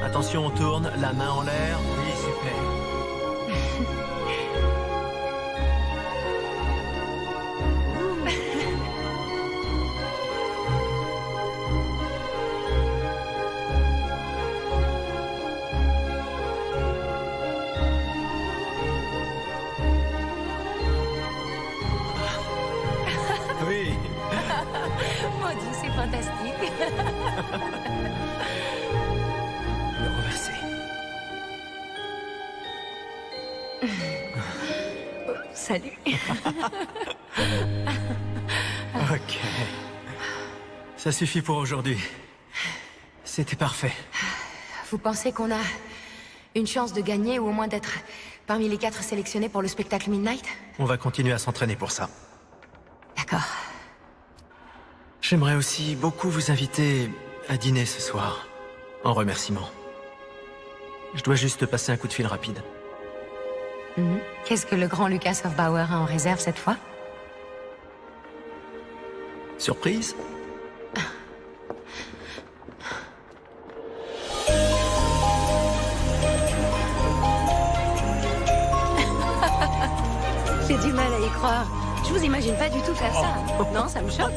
Attention, on tourne, la main en l'air. Oui, super. Oui. Mon Dieu, c'est fantastique. Le reverser. Salut. Ok. Ça suffit pour aujourd'hui. C'était parfait. Vous pensez qu'on a une chance de gagner ou au moins d'être parmi les 4 sélectionnés pour le spectacle Midnight? On va continuer à s'entraîner pour ça. D'accord. J'aimerais aussi beaucoup vous inviter à dîner ce soir, en remerciement. Je dois juste passer un coup de fil rapide. Qu'est-ce que le grand Lucas Hofbauer a en réserve cette fois? Surprise? J'ai du mal à y croire. Je vous imagine pas du tout faire ça. Non, ça me choque.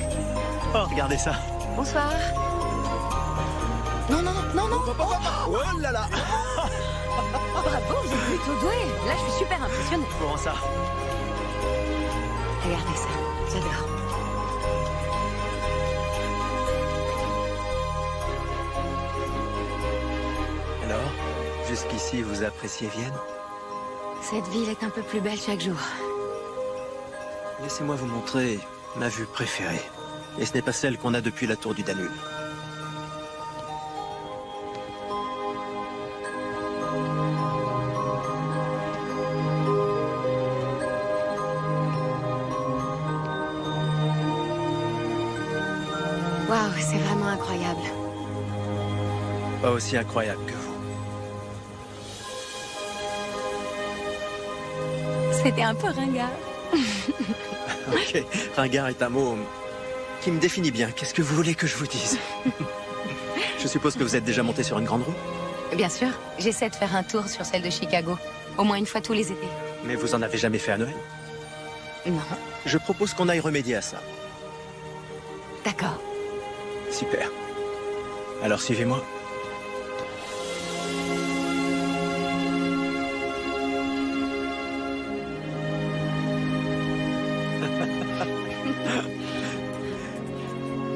Oh, regardez ça. Bonsoir. Non, non, non, non, non. Oh là là. Bravo, vous êtes plutôt doué. Là, je suis super impressionnée. Comment ça? Regardez ça. J'adore. Alors, jusqu'ici, vous appréciez Vienne? Cette ville est un peu plus belle chaque jour. Laissez-moi vous montrer ma vue préférée. Et ce n'est pas celle qu'on a depuis la tour du Danube. Waouh, c'est vraiment incroyable. Pas aussi incroyable que vous. C'était un peu ringard. Ok, ringard est un mot qui me définit bien. Qu'est-ce que vous voulez que je vous dise? Je suppose que vous êtes déjà monté sur une grande roue? Bien sûr, j'essaie de faire un tour sur celle de Chicago. Au moins une fois tous les étés. Mais vous en avez jamais fait à Noël? Non. Je propose qu'on aille remédier à ça. D'accord. Super. Alors suivez-moi.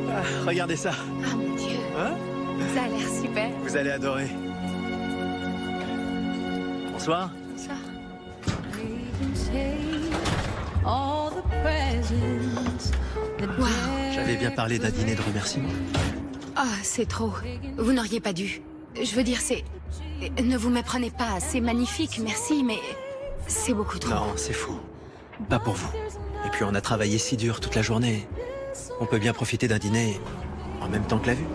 Ah, regardez ça. Ah mon Dieu. Hein? Ça a l'air super. Vous allez adorer. Bonsoir. Bonsoir. Wow. J'avais bien parlé d'un dîner de remerciement. Ah, c'est trop. Vous n'auriez pas dû. Je veux dire, c'est... Ne vous méprenez pas, c'est magnifique, merci, mais... C'est beaucoup trop. Non, c'est fou. Pas pour vous. Et puis on a travaillé si dur toute la journée. On peut bien profiter d'un dîner en même temps que la vue.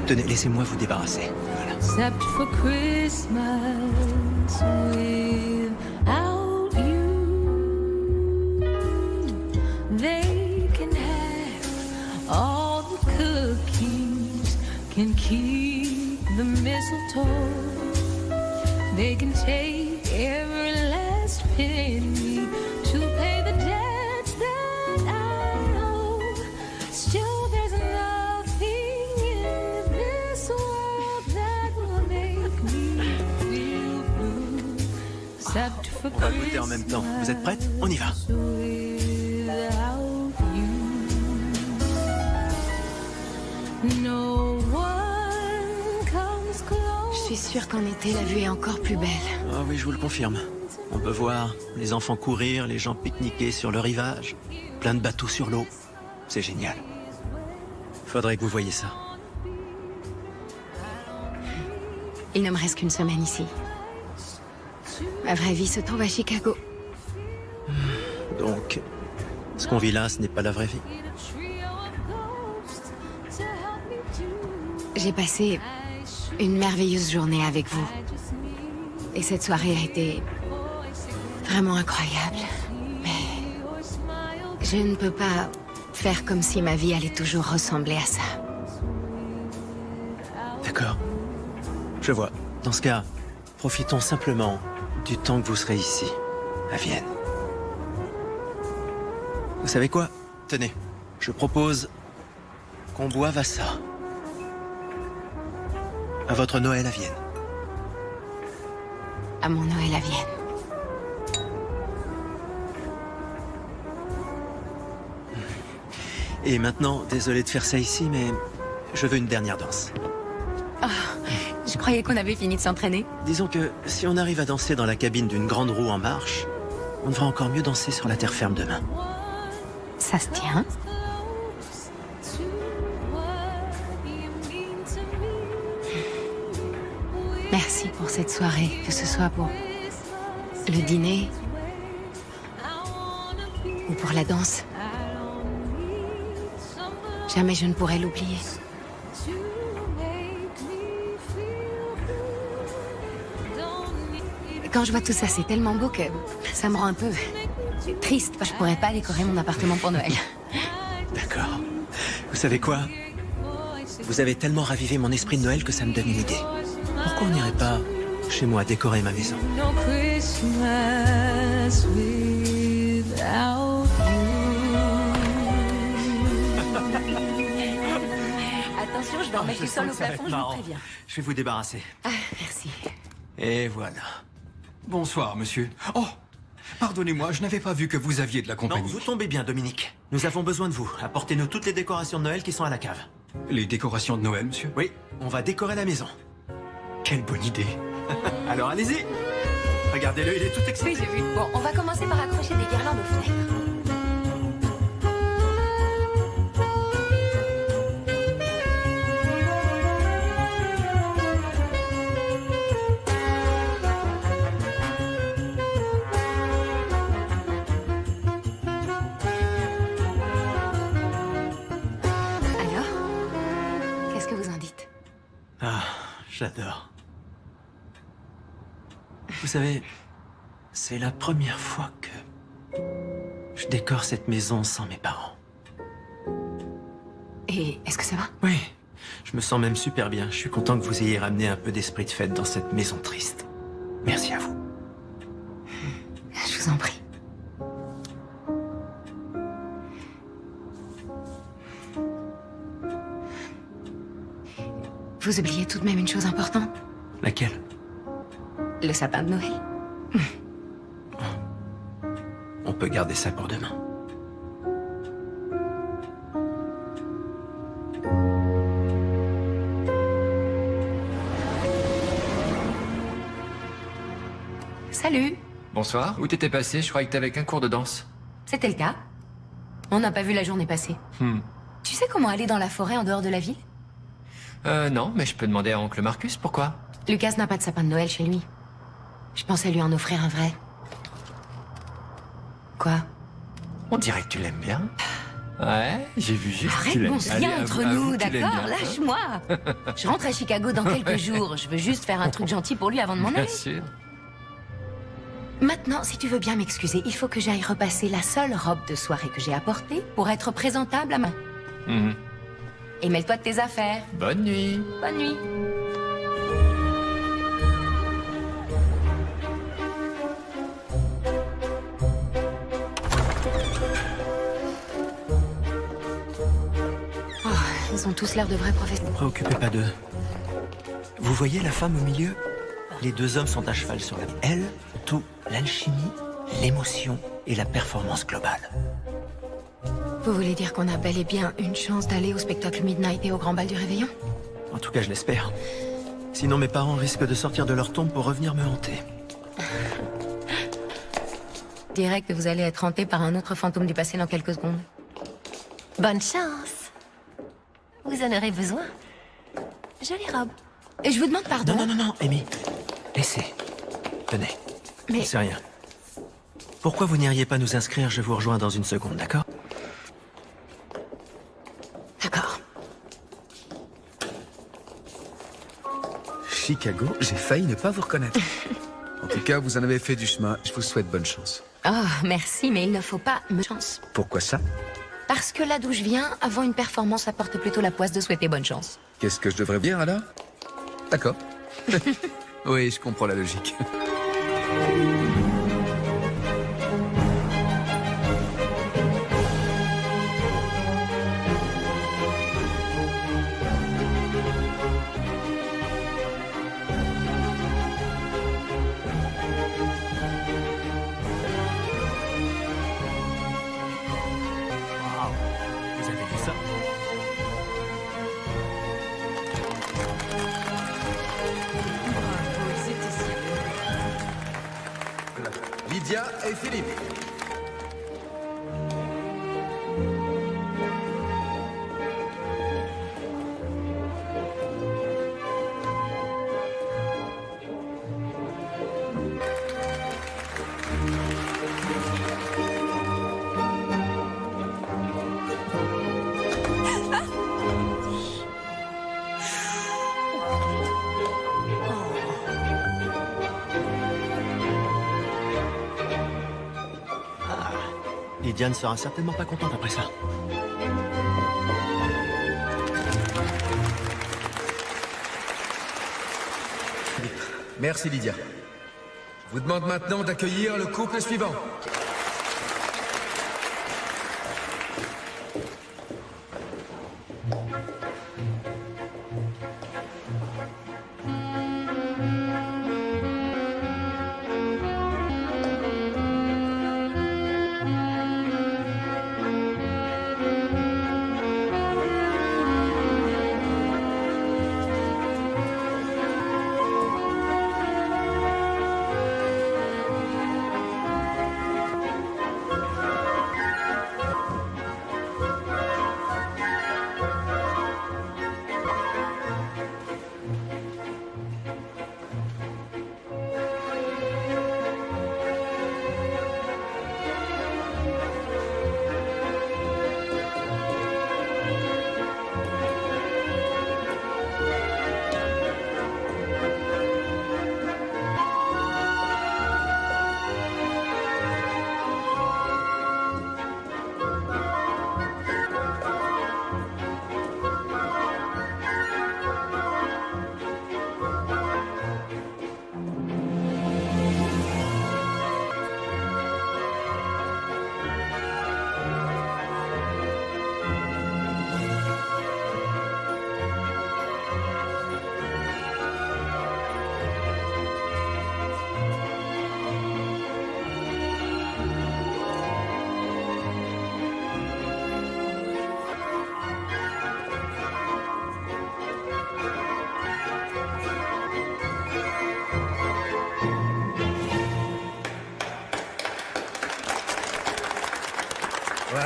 Tenez, laissez-moi vous débarrasser. Voilà. Except for Christmas without you, they can have all the cookies, can keep the mistletoe, they can take every last penny to pay the debts that I owe. Still there's nothing in this world that will make me feel blue. Except for On va goûter en même temps. Vous êtes prête? On y va. without you. No one comes close. Je suis sûre qu'en été, la vue est encore plus belle. Ah oui, je vous le confirme. On peut voir les enfants courir, les gens pique-niquer sur le rivage, plein de bateaux sur l'eau. C'est génial. Faudrait que vous voyiez ça. Il ne me reste qu'une semaine ici. Ma vraie vie se trouve à Chicago. Donc, ce qu'on vit là, ce n'est pas la vraie vie. J'ai passé une merveilleuse journée avec vous. Et cette soirée a été vraiment incroyable. Mais je ne peux pas faire comme si ma vie allait toujours ressembler à ça. D'accord. Je vois. Dans ce cas, profitons simplement du temps que vous serez ici, à Vienne. Vous savez quoi? Tenez, je propose qu'on boive à ça. À votre Noël à Vienne. À mon Noël à Vienne. Et maintenant, désolé de faire ça ici, mais je veux une dernière danse. Oh, je croyais qu'on avait fini de s'entraîner. Disons que si on arrive à danser dans la cabine d'une grande roue en marche, on devra encore mieux danser sur la terre ferme demain. Ça se tient. Merci pour cette soirée, que ce soit pour le dîner ou pour la danse. Jamais je ne pourrai l'oublier. Quand je vois tout ça, c'est tellement beau que ça me rend un peu triste. Je pourrais pas décorer mon appartement pour Noël. D'accord. Vous savez quoi? Vous avez tellement ravivé mon esprit de Noël que ça me donne une idée. Pourquoi on n'irait pas chez moi décorer ma maison? No Christmas without attention, je vais en mettre du sol au plafond, je vous marrant. préviens. Je vais vous débarrasser. Ah, merci. Et voilà. Bonsoir, monsieur. Oh, pardonnez-moi, je n'avais pas vu que vous aviez de la Non, compagnie. vous tombez bien, Dominique. Nous avons besoin de vous. Apportez-nous toutes les décorations de Noël qui sont à la cave. Les décorations de Noël, monsieur? Oui, on va décorer la maison. Quelle bonne idée. Alors allez-y. Regardez-le, il est tout excité. Oui, j'ai vu. Bon, on va commencer par accrocher des guirlandes aux fenêtres. Alors, qu'est-ce que vous en dites? Ah, j'adore. Vous savez, c'est la première fois que je décore cette maison sans mes parents. Et est-ce que ça va? Oui, je me sens même super bien. Je suis content que vous ayez ramené un peu d'esprit de fête dans cette maison triste. Merci à vous. Je vous en prie. Vous oubliez tout de même une chose importante? Laquelle? Le sapin de Noël. On peut garder ça pour demain. Salut. Bonsoir, où t'étais passé? Je croyais que t'avais qu'un cours de danse. C'était le cas. On n'a pas vu la journée passer. Tu sais comment aller dans la forêt en dehors de la ville? Non, mais je peux demander à oncle Marcus, pourquoi? Lucas n'a pas de sapin de Noël chez lui. Je pensais lui en offrir un vrai. Quoi? On dirait que tu l'aimes bien. Ouais, j'ai vu juste que tu Arrête, l'aimes bon, bien. rien Allez, entre avoue nous, que tu l'aimes d'accord? bien, hein. Lâche-moi. Je rentre à Chicago dans quelques jours. Je veux juste faire un truc gentil pour lui avant de m'en aller. Bien sûr. Maintenant, si tu veux bien m'excuser, il faut que j'aille repasser la seule robe de soirée que j'ai apportée pour être présentable à ma... Mhm. Et mêle-toi de tes affaires. Bonne nuit. Bonne nuit. Oh, ils ont tous l'air de vrais professionnels. Ne vous préoccupez pas d'eux. Vous voyez la femme au milieu? Les deux hommes sont à cheval sur la vie. Elle, tout, l'alchimie, l'émotion et la performance globale. Vous voulez dire qu'on a bel et bien une chance d'aller au spectacle Midnight et au grand bal du réveillon? En tout cas, je l'espère. Sinon, mes parents risquent de sortir de leur tombe pour revenir me hanter. Je dirais que vous allez être hanté par un autre fantôme du passé dans quelques secondes. Bonne chance. Vous en aurez besoin. Jolie robe. Et je vous demande pardon. Non, non, non, non, Amy. Laissez. Tenez. Mais... C'est rien. Pourquoi vous n'iriez pas nous inscrire? Je vous rejoins dans une seconde, d'accord? D'accord. Chicago, j'ai failli ne pas vous reconnaître. En tout cas, vous en avez fait du chemin. Je vous souhaite bonne chance. Oh, merci, mais il ne faut pas me chance. Pourquoi ça? Parce que là d'où je viens, avant une performance, ça porte plutôt la poisse de souhaiter bonne chance. Qu'est-ce que je devrais dire alors? D'accord. Oui, je comprends la logique. Vous avez vu ça? Lydia et Philippe. Lydia ne sera certainement pas contente après ça. Merci Lydia. Je vous demande maintenant d'accueillir le couple suivant.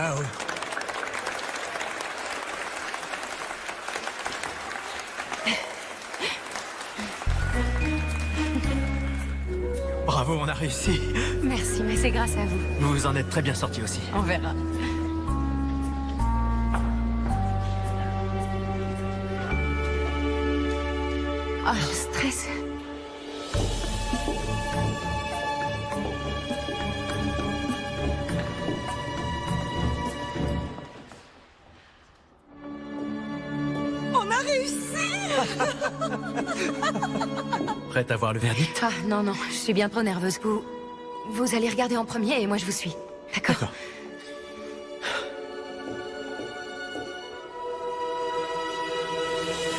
Ah oui. Bravo, on a réussi. Merci, mais c'est grâce à vous. Vous vous en êtes très bien sorti aussi. On verra. Oh, je stresse. On a réussi. Prête à voir le verdict? Ah, non, non, je suis bien trop nerveuse. Vous allez regarder en premier et moi je vous suis. D'accord?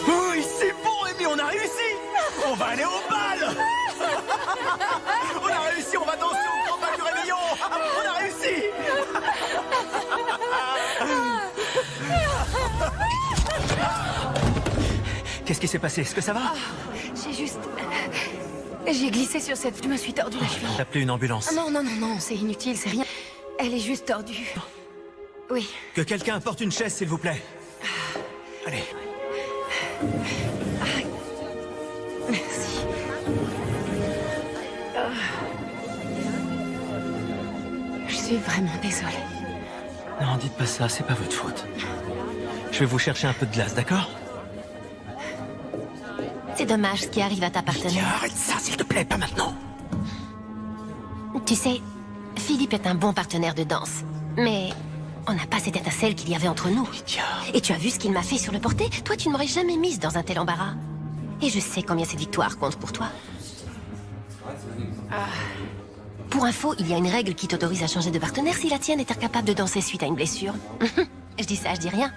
Oui, c'est bon, Amy, on a réussi. On va aller au bal. On a réussi, on va danser au grand bal du réveillon. On a réussi. Qu'est-ce qui s'est passé? Est-ce que ça va? J'ai juste... J'ai glissé sur cette... Je me suis tordu la cheville. D'appeler une ambulance. Ah, non, non, non, non, c'est inutile, c'est rien. Elle est juste tordue. Oui. Que quelqu'un apporte une chaise, s'il vous plaît. Allez. Merci. Je suis vraiment désolée. Non, dites pas ça, c'est pas votre faute. Je vais vous chercher un peu de glace, d'accord? C'est dommage ce qui arrive à ta partenaire. Arrête ça, s'il te plaît, pas maintenant. Tu sais, Philippe est un bon partenaire de danse. Mais on n'a pas cette étincelle qu'il y avait entre nous. Et tu as vu ce qu'il m'a fait sur le porté? Toi, tu ne m'aurais jamais mise dans un tel embarras. Et je sais combien cette victoire compte pour toi. Pour info, il y a une règle qui t'autorise à changer de partenaire si la tienne est incapable de danser suite à une blessure. Je dis ça, je dis rien.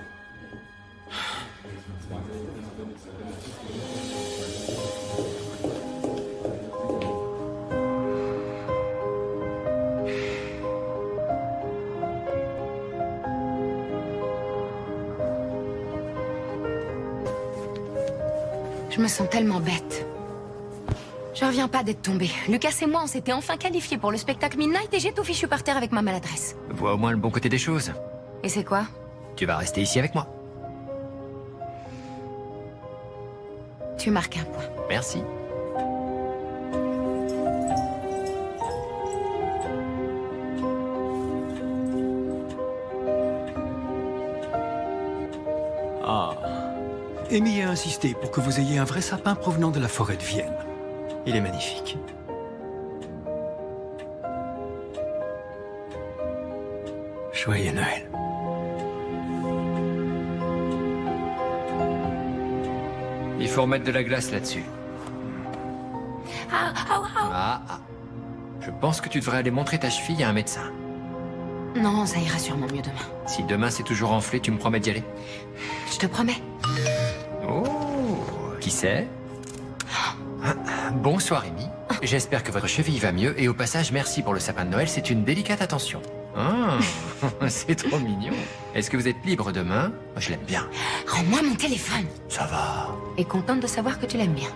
Je me sens tellement bête. Je reviens pas d'être tombée. Lucas et moi, on s'était enfin qualifiés pour le spectacle Midnight et j'ai tout fichu par terre avec ma maladresse. Vois au moins le bon côté des choses. Et c'est quoi? Tu vas rester ici avec moi. Tu marques un point. Merci. Ah. Amy a insisté pour que vous ayez un vrai sapin provenant de la forêt de Vienne. Il est magnifique. Joyeux Noël. Il faut remettre de la glace là-dessus. Ah. Je pense que tu devrais aller montrer ta cheville à un médecin. Non, ça ira sûrement mieux demain. Si demain c'est toujours enflé, tu me promets d'y aller? Je te promets. Oh, qui c'est? Bonsoir, Amy. J'espère que votre cheville va mieux. Et au passage, merci pour le sapin de Noël. C'est une délicate attention. Ah, c'est trop mignon. Est-ce que vous êtes libre demain? Je l'aime bien. Rends-moi mon téléphone. Ça va. Et contente de savoir que tu l'aimes bien.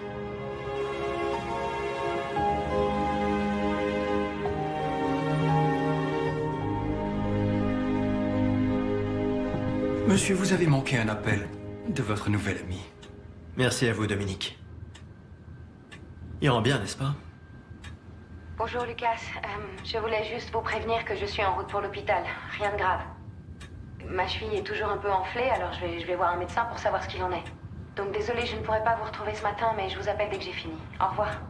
Monsieur, vous avez manqué un appel de votre nouvel ami. Merci à vous, Dominique. Il rend bien, n'est-ce pas? Bonjour Lucas, je voulais juste vous prévenir que je suis en route pour l'hôpital. Rien de grave. Ma cheville est toujours un peu enflée, alors je vais voir un médecin pour savoir ce qu'il en est. Donc désolée, je ne pourrai pas vous retrouver ce matin, mais je vous appelle dès que j'ai fini. Au revoir.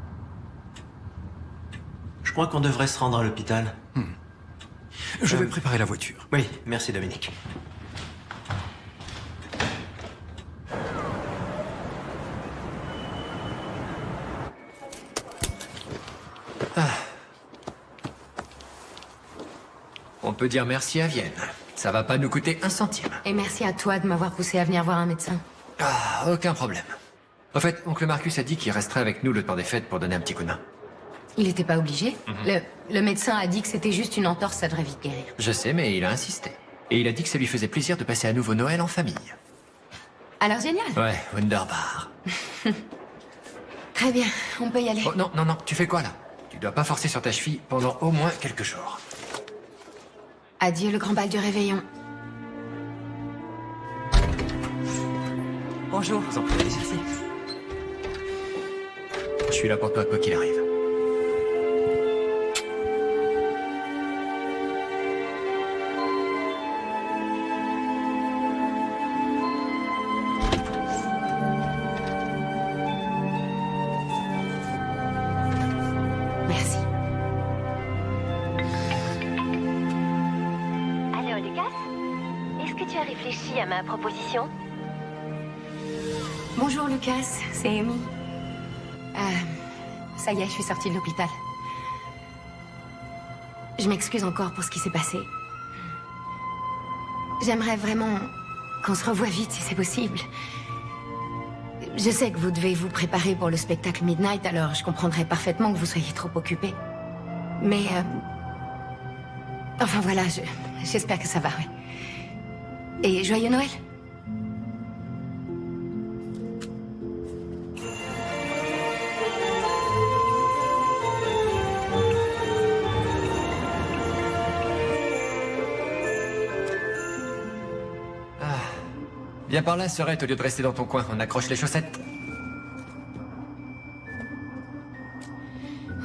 Je crois qu'on devrait se rendre à l'hôpital. Je vais préparer la voiture. Oui, merci Dominique. On peut dire merci à Vienne. Ça va pas nous coûter un centime. Et merci à toi de m'avoir poussé à venir voir un médecin. Ah, aucun problème. En fait, oncle Marcus a dit qu'il resterait avec nous le temps des fêtes pour donner un petit coup de main. Il n'était pas obligé. Le médecin a dit que c'était juste une entorse, ça devrait vite guérir. Je sais, mais il a insisté. Et il a dit que ça lui faisait plaisir de passer à nouveau Noël en famille. Alors génial. Ouais, wunderbar. Très bien, on peut y aller. Oh, non, non, non, tu fais quoi là? Tu dois pas forcer sur ta cheville pendant au moins quelques jours. Adieu le grand bal du réveillon. Bonjour. Vous en prie, allez-y. Je suis là pour toi, quoi qu'il arrive. Merci. Allô, Lucas? Est-ce que tu as réfléchi à ma proposition? Bonjour Lucas, c'est Amy. Ça y est, je suis sortie de l'hôpital. Je m'excuse encore pour ce qui s'est passé. J'aimerais vraiment qu'on se revoie vite si c'est possible. Je sais que vous devez vous préparer pour le spectacle Midnight, alors je comprendrais parfaitement que vous soyez trop occupé. Mais... Enfin voilà, j'espère que ça va, ouais. Et joyeux Noël! Viens par là, Serette, au lieu de rester dans ton coin. On accroche les chaussettes.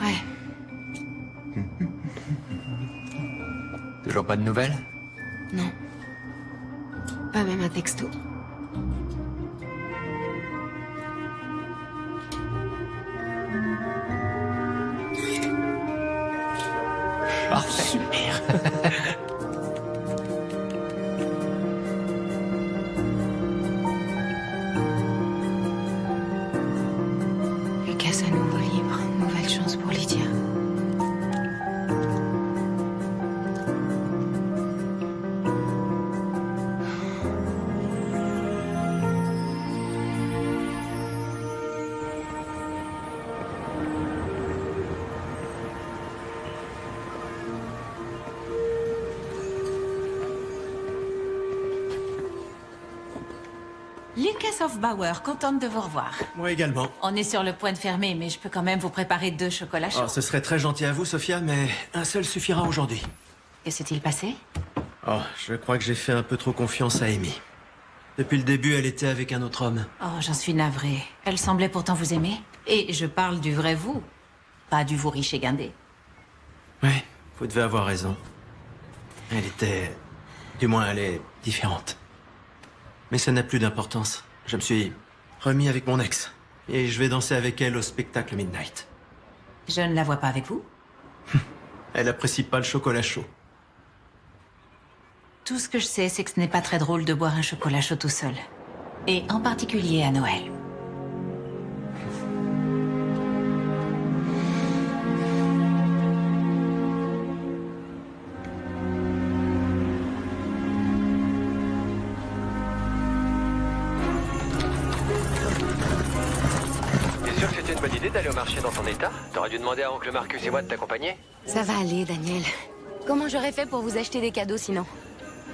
Ouais. Toujours pas de nouvelles? Non. Pas même un texto. Oh, super. Lucas à nouveau libre. Nouvelle chance pour Lydia. Lucas Hofbauer, contente de vous revoir. Moi également. On est sur le point de fermer, mais je peux quand même vous préparer 2 chocolats chauds. Oh, ce serait très gentil à vous, Sophia, mais un seul suffira aujourd'hui. Que s'est-il passé? Oh, je crois que j'ai fait un peu trop confiance à Amy. Depuis le début, elle était avec un autre homme. Oh, j'en suis navrée. Elle semblait pourtant vous aimer. Et je parle du vrai vous, pas du vous riche et guindé. Ouais, vous devez avoir raison. Elle était... Du moins, elle est différente. Mais ça n'a plus d'importance. Je me suis remis avec mon ex. Et je vais danser avec elle au spectacle Midnight. Je ne la vois pas avec vous. Elle apprécie pas le chocolat chaud. Tout ce que je sais, c'est que ce n'est pas très drôle de boire un chocolat chaud tout seul. Et en particulier à Noël. T'es sûr que c'était une bonne idée d'aller au marché dans ton état? T'aurais dû demander à oncle Marcus et moi de t'accompagner. Ça va aller, Daniel. Comment j'aurais fait pour vous acheter des cadeaux sinon?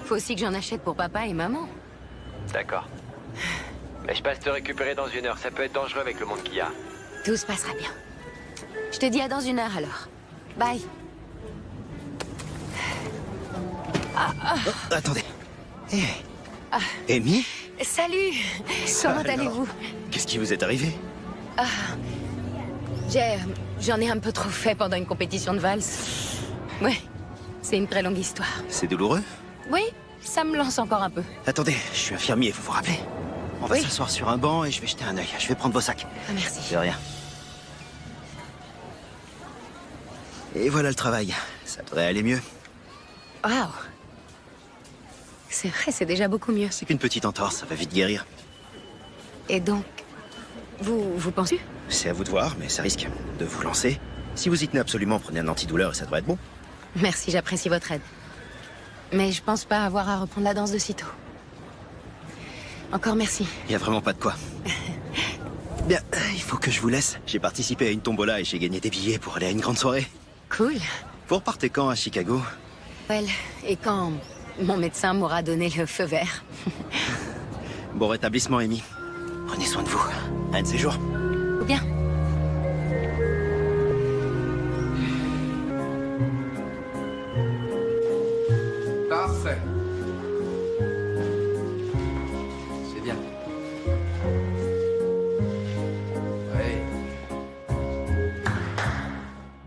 Faut aussi que j'en achète pour papa et maman. D'accord. Mais je passe te récupérer dans 1 heure. Ça peut être dangereux avec le monde qu'il y a. Tout se passera bien. Je te dis à dans 1 heure alors. Bye. Oh, attendez. Amy? Salut. Comment allez-vous? Qu'est-ce qui vous est arrivé? J'en ai un peu trop fait pendant une compétition de valse. Ouais, c'est une très longue histoire. C'est douloureux? Oui, ça me lance encore un peu. Attendez, je suis infirmier, vous vous rappelez? On va Oui. s'asseoir sur un banc et je vais jeter un œil. Je vais prendre vos sacs. Ah, merci. De rien. Et voilà le travail. Ça devrait aller mieux. Waouh. C'est vrai, c'est déjà beaucoup mieux. C'est qu'une petite entorse, ça va vite guérir. Et donc, vous pensez? C'est à vous de voir, mais ça risque de vous lancer. Si vous y tenez absolument, prenez un antidouleur et ça devrait être bon. Merci, j'apprécie votre aide. Mais je pense pas avoir à reprendre la danse de sitôt. Encore merci. Il y a vraiment pas de quoi. Bien, il faut que je vous laisse. J'ai participé à une tombola et j'ai gagné des billets pour aller à une grande soirée. Cool. Vous repartez quand à Chicago? Well, et quand mon médecin m'aura donné le feu vert. Bon rétablissement, Amy. Prenez soin de vous. Un de ces jours. Ou bien.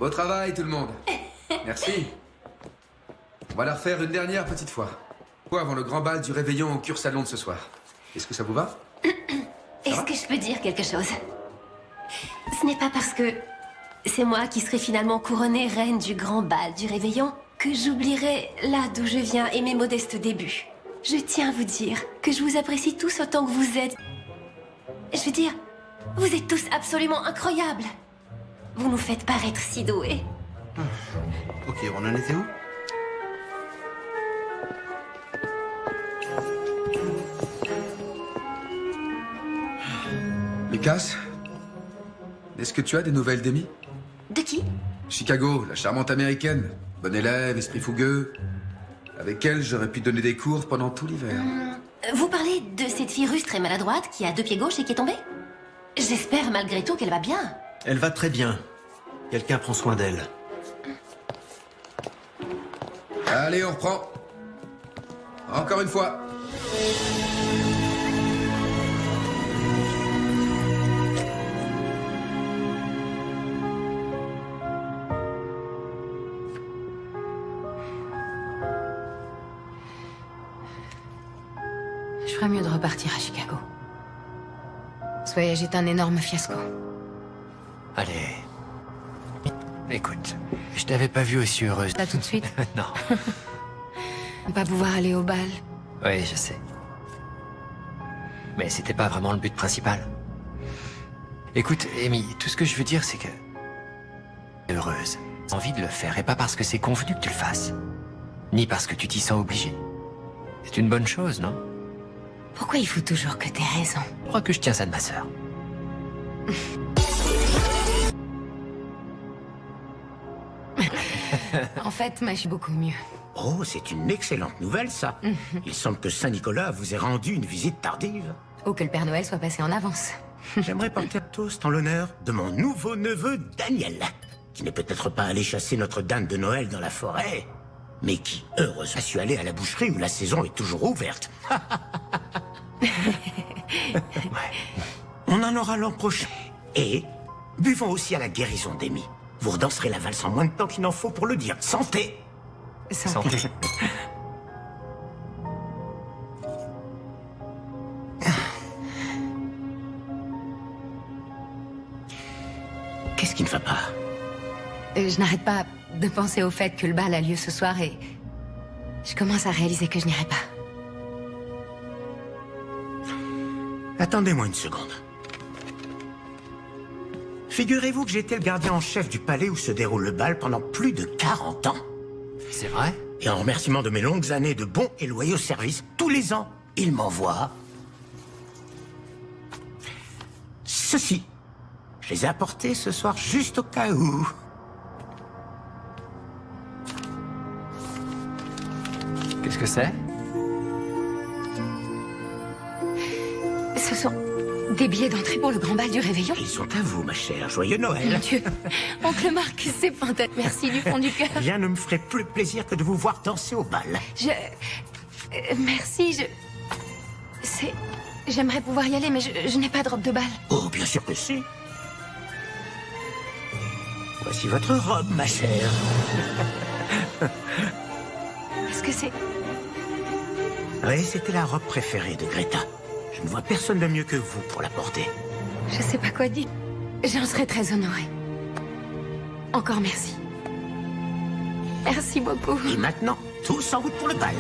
Beau travail, tout le monde. Merci. On va la refaire une dernière petite fois. Avant le grand bal du réveillon au Cure-Salon de ce soir. Est-ce que ça vous va? Est-ce que je peux dire quelque chose? Ce n'est pas parce que c'est moi qui serai finalement couronnée reine du grand bal du réveillon que j'oublierai là d'où je viens et mes modestes débuts. Je tiens à vous dire que je vous apprécie tous autant que vous êtes. Je veux dire, vous êtes tous absolument incroyables. Vous nous faites paraître si doués. Ok, on en était où? Lucas, est-ce que tu as des nouvelles d'Amy? De qui? Chicago, la charmante américaine. Bon élève, esprit fougueux. Avec elle, j'aurais pu donner des cours pendant tout l'hiver. Vous parlez de cette fille russe très maladroite qui a 2 pieds gauche et qui est tombée? J'espère malgré tout qu'elle va bien. Elle va très bien. Quelqu'un prend soin d'elle. Allez, on reprend. Encore une fois. Je ferais mieux de repartir à Chicago. Ce voyage est un énorme fiasco. Allez. Écoute, je t'avais pas vue aussi heureuse. Là tout de suite? Non. Ne pas pouvoir aller au bal. Oui, je sais. Mais c'était pas vraiment le but principal. Écoute, Amy, tout ce que je veux dire, c'est que... heureuse. J'ai envie de le faire, et pas parce que c'est convenu que tu le fasses. Ni parce que tu t'y sens obligé. C'est une bonne chose, non? Pourquoi il faut toujours que t'aies raison? Je crois que je tiens ça de ma sœur. En fait, moi, je suis beaucoup mieux. Oh, c'est une excellente nouvelle, ça. Il semble que Saint-Nicolas vous ait rendu une visite tardive. Ou que le Père Noël soit passé en avance. J'aimerais porter un toast en l'honneur de mon nouveau neveu Daniel, qui n'est peut-être pas allé chasser notre dinde de Noël dans la forêt, mais qui, heureusement, a su aller à la boucherie où la saison est toujours ouverte. On en aura l'an prochain. Et buvons aussi à la guérison d'Amy. Vous redanserez la valse en moins de temps qu'il n'en faut pour le dire. Santé! Santé. Qu'est-ce qui ne va pas? Je n'arrête pas de penser au fait que le bal a lieu ce soir et... je commence à réaliser que je n'irai pas. Attendez-moi une seconde. Figurez-vous que j'étais le gardien en chef du palais où se déroule le bal pendant plus de 40 ans. C'est vrai? Et en remerciement de mes longues années de bons et loyaux services, tous les ans, il m'envoie... ceci. Je les ai apportés ce soir juste au cas où. Qu'est-ce que c'est? Ce sont des billets d'entrée pour le grand bal du réveillon. Ils sont à vous, ma chère. Joyeux Noël. Mon Dieu, oncle Marc, c'est fantastique. Merci du fond du cœur. Rien ne me ferait plus plaisir que de vous voir danser au bal. Merci, J'aimerais pouvoir y aller, mais je n'ai pas de robe de bal. Oh, bien sûr que si. Voici votre robe, ma chère. Est-ce que c'est... Oui, c'était la robe préférée de Greta. Je ne vois personne de mieux que vous pour la porter. Je sais pas quoi dire. J'en serais très honorée. Encore merci. Merci beaucoup. Et maintenant, tous en route pour le bal.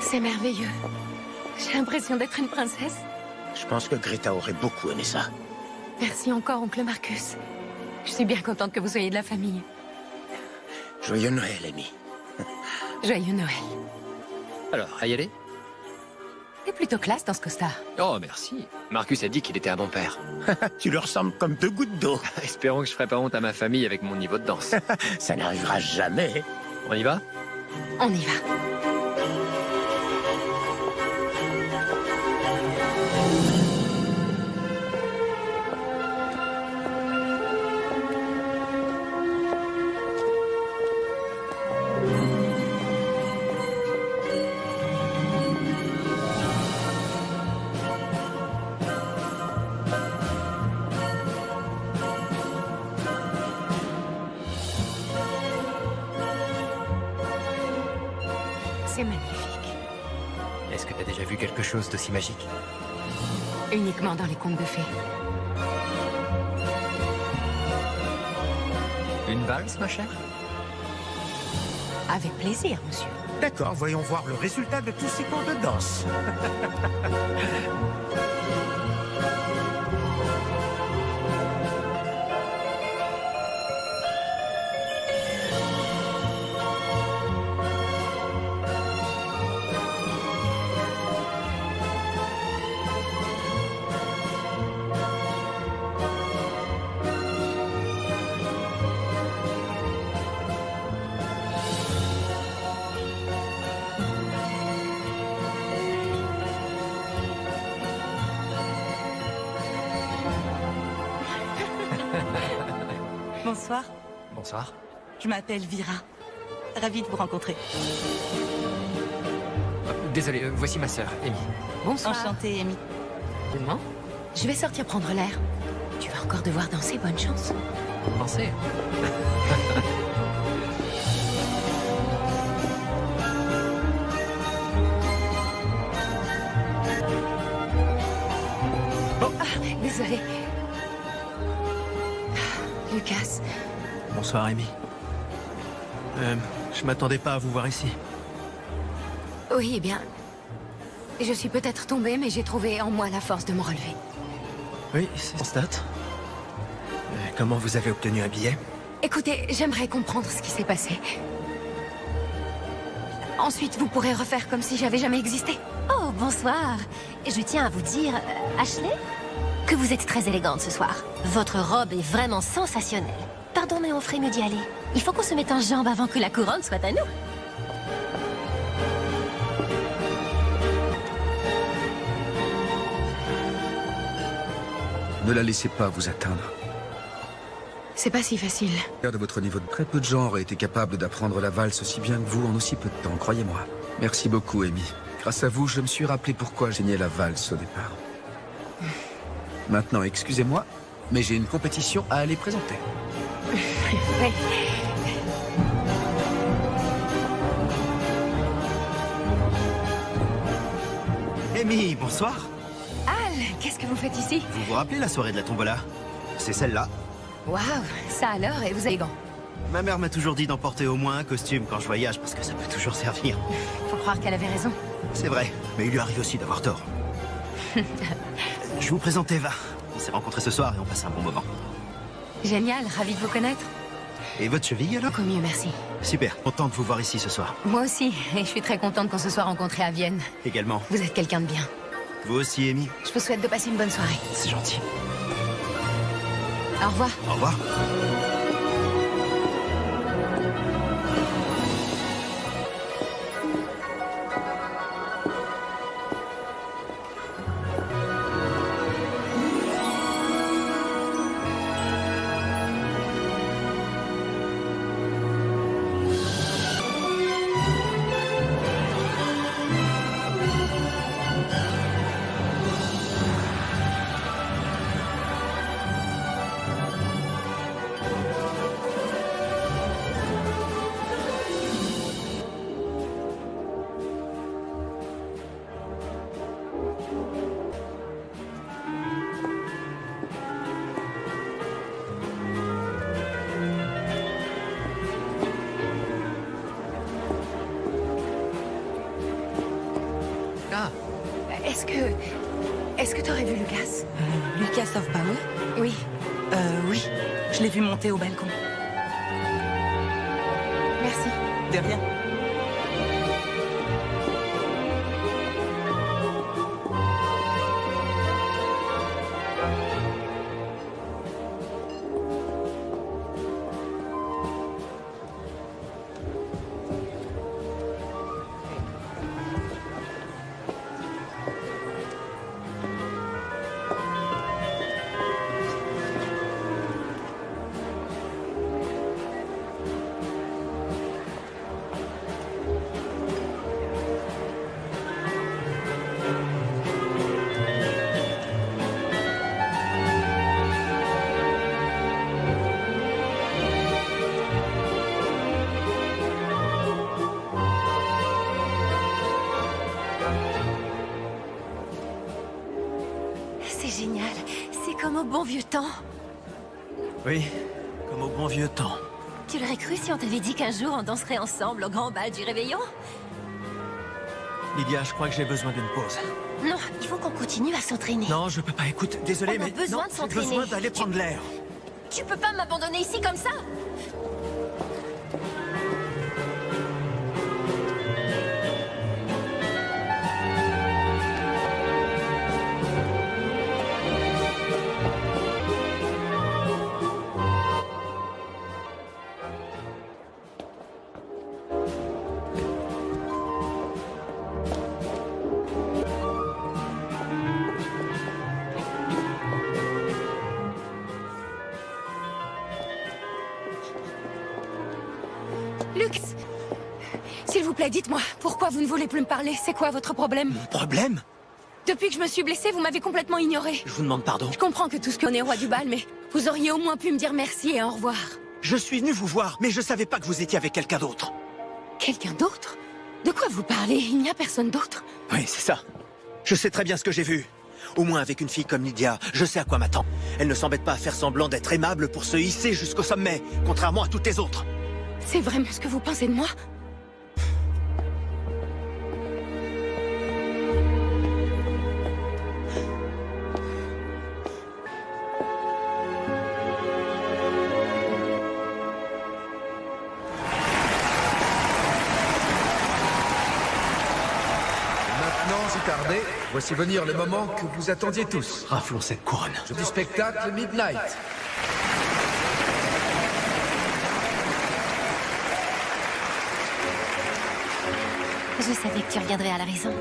C'est merveilleux. J'ai l'impression d'être une princesse. Je pense que Greta aurait beaucoup aimé ça. Merci encore, oncle Marcus. Je suis bien contente que vous soyez de la famille. Joyeux Noël, Amy. Joyeux Noël. Alors, à y aller? T'es plutôt classe dans ce costard. Oh, merci. Marcus a dit qu'il était un bon père. Tu lui ressembles comme 2 gouttes d'eau. Espérons que je ferai pas honte à ma famille avec mon niveau de danse. Ça n'arrivera jamais. On y va? On y va. C'est magnifique. Est-ce que t'as déjà vu quelque chose d'aussi magique? Uniquement dans les contes de fées. Une valse, ma chère? Avec plaisir, monsieur. D'accord, voyons voir le résultat de tous ces cours de danse. Bonsoir, Bonsoir. je m'appelle Vira. Ravie de vous rencontrer. Désolé, voici ma sœur, Amy. Bonsoir. Enchantée, Amy. Comment? Je vais sortir prendre l'air. Tu vas encore devoir danser, bonne chance. Pensez. Désolée. Lucas, Bonsoir, Amy. Je m'attendais pas à vous voir ici. oui, eh bien, je suis peut-être tombée, mais j'ai trouvé en moi la force de me relever. Oui, c'est stat. Comment vous avez obtenu un billet? Écoutez, j'aimerais comprendre ce qui s'est passé. Ensuite, vous pourrez refaire comme si j'avais jamais existé. Oh, bonsoir. Je tiens à vous dire, Ashley, que vous êtes très élégante ce soir. Votre robe est vraiment sensationnelle. Pardon, mais on ferait mieux d'y aller. Il faut qu'on se mette en jambe avant que la couronne soit à nous. Ne la laissez pas vous atteindre. C'est pas si facile. De votre niveau, très peu de gens auraient été capables d'apprendre la valse aussi bien que vous en aussi peu de temps, croyez-moi. Merci beaucoup, Amy. Grâce à vous, je me suis rappelé pourquoi j'aimais la valse au départ. Maintenant, excusez-moi, mais j'ai une compétition à aller présenter. Oui. Amy, bonsoir. Al, qu'est-ce que vous faites ici? Vous vous rappelez la soirée de la tombola? C'est celle-là. Waouh, ça alors, et vous avez gants? Ma mère m'a toujours dit d'emporter au moins un costume quand je voyage parce que ça peut toujours servir. Faut croire qu'elle avait raison. C'est vrai, mais il lui arrive aussi d'avoir tort. Je vous présente Eva. On s'est rencontrés ce soir et on passe un bon moment. Génial, ravi de vous connaître. Et votre cheville alors? Beaucoup mieux, merci. Super, content de vous voir ici ce soir. Moi aussi, et je suis très contente qu'on se soit rencontrés à Vienne. Également. Vous êtes quelqu'un de bien. Vous aussi, Amy. Je vous souhaite de passer une bonne soirée. C'est gentil. Au revoir. Au revoir. Est-ce que t'aurais vu Lucas? Lucas of Power? Oui. Oui. Je l'ai vu monter au balcon. Merci. De rien. C'est génial. C'est comme au bon vieux temps. Oui, comme au bon vieux temps. Tu l'aurais cru si on t'avait dit qu'un jour on danserait ensemble au grand bal du réveillon? Lydia, je crois que j'ai besoin d'une pause. Non, il faut qu'on continue à s'entraîner. Non, je peux pas. Écoute, désolé, On a mais besoin non, de j'ai s'entraîner. besoin d'aller prendre l'air. Tu peux pas m'abandonner ici comme ça? Lux! S'il vous plaît, dites-moi, pourquoi vous ne voulez plus me parler? C'est quoi votre problème? Mon problème? Depuis que je me suis blessée, vous m'avez complètement ignorée. Je vous demande pardon. Je comprends que tout ce qu'on est roi du bal, mais vous auriez au moins pu me dire merci et au revoir. Je suis venu vous voir, mais je savais pas que vous étiez avec quelqu'un d'autre. Quelqu'un d'autre? De quoi vous parlez? Il n'y a personne d'autre. Oui, c'est ça. Je sais très bien ce que j'ai vu. Au moins avec une fille comme Lydia, je sais à quoi m'attendre. Elle ne s'embête pas à faire semblant d'être aimable pour se hisser jusqu'au sommet, contrairement à toutes les autres. C'est vraiment ce que vous pensez de moi? Maintenant, sans tarder, voici venir le moment que vous attendiez tous. Raflons cette couronne. Jour du spectacle Midnight. Je savais que tu reviendrais à la raison.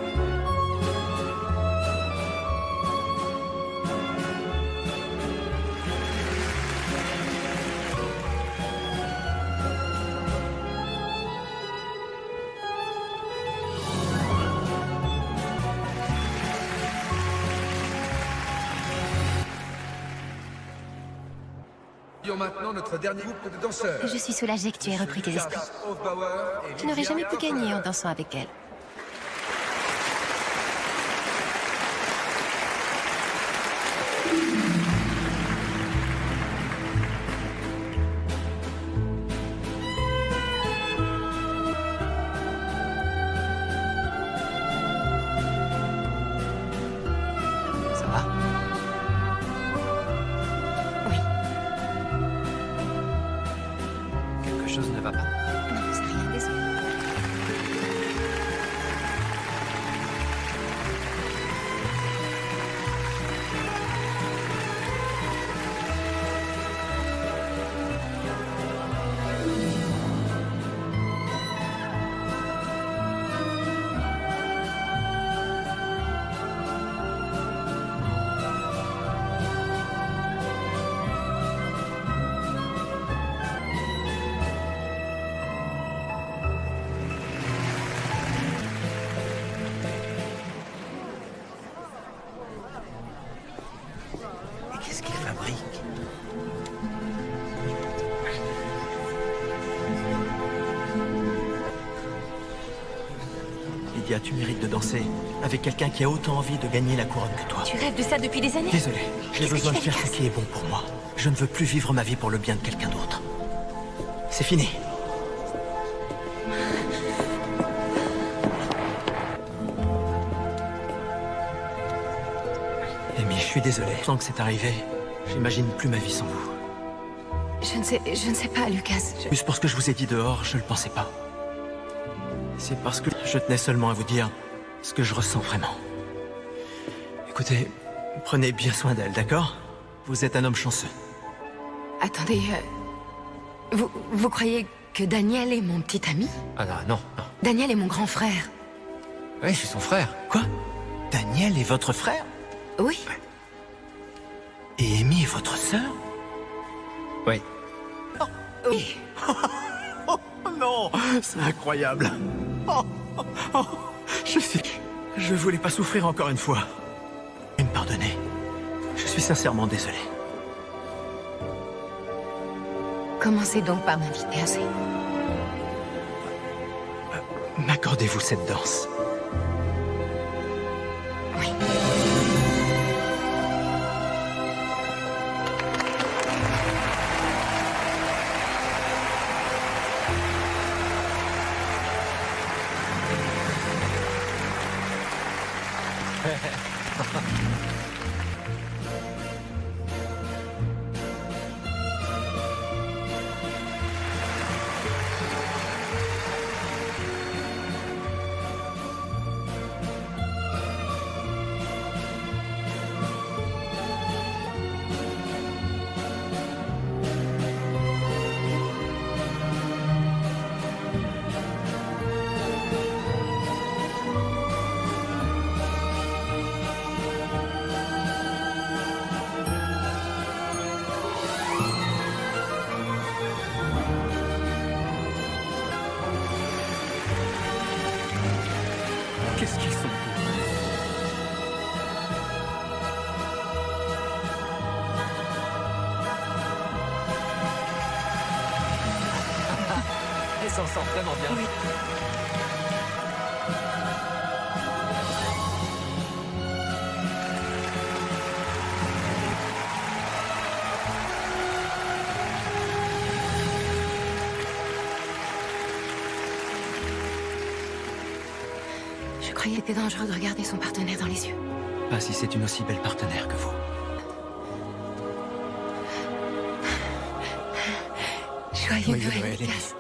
Voyons maintenant notre dernier groupe de danseurs. Je suis soulagée que tu aies repris tes esprits. Tu n'aurais jamais pu gagner en dansant avec elle. Ça va? Quelque chose ne va pas. Non, c'est rien, désolé. Mais qu'est-ce qu'il fabrique? Lydia, tu mérites de danser avec quelqu'un qui a autant envie de gagner la couronne que toi. Tu rêves de ça depuis des années? Désolé, j'ai Qu'est-ce que besoin tu de fais, faire ce Lucas? qui est bon pour moi. Je ne veux plus vivre ma vie pour le bien de quelqu'un d'autre. C'est fini. suis désolé. Tant que c'est arrivé, j'imagine plus ma vie sans vous. Je ne sais pas, Lucas. Juste parce que je vous ai dit dehors, je le pensais pas. C'est parce que je tenais seulement à vous dire ce que je ressens vraiment. Écoutez, prenez bien soin d'elle, d'accord? Vous êtes un homme chanceux. Attendez, vous croyez que Daniel est mon petit ami? Ah non, non, non. Daniel est mon grand frère. Oui, je suis son frère. Quoi? Daniel est votre frère? Oui. Et Amy est votre sœur? Oui. Oui. Oh non, c'est incroyable. Je voulais pas souffrir encore une fois. Me pardonnez. Je suis sincèrement désolé. Commencez donc par m'inviter à ces... M'accordez-vous cette danse? Oui. Qu'est-ce qu'ils sont? Elle s'en sort vraiment bien. Oui. Je croyais que c'était dangereux de regarder son partenaire dans les yeux. Pas si c'est une aussi belle partenaire que vous. Joyeux Noël, Amy. Lucas.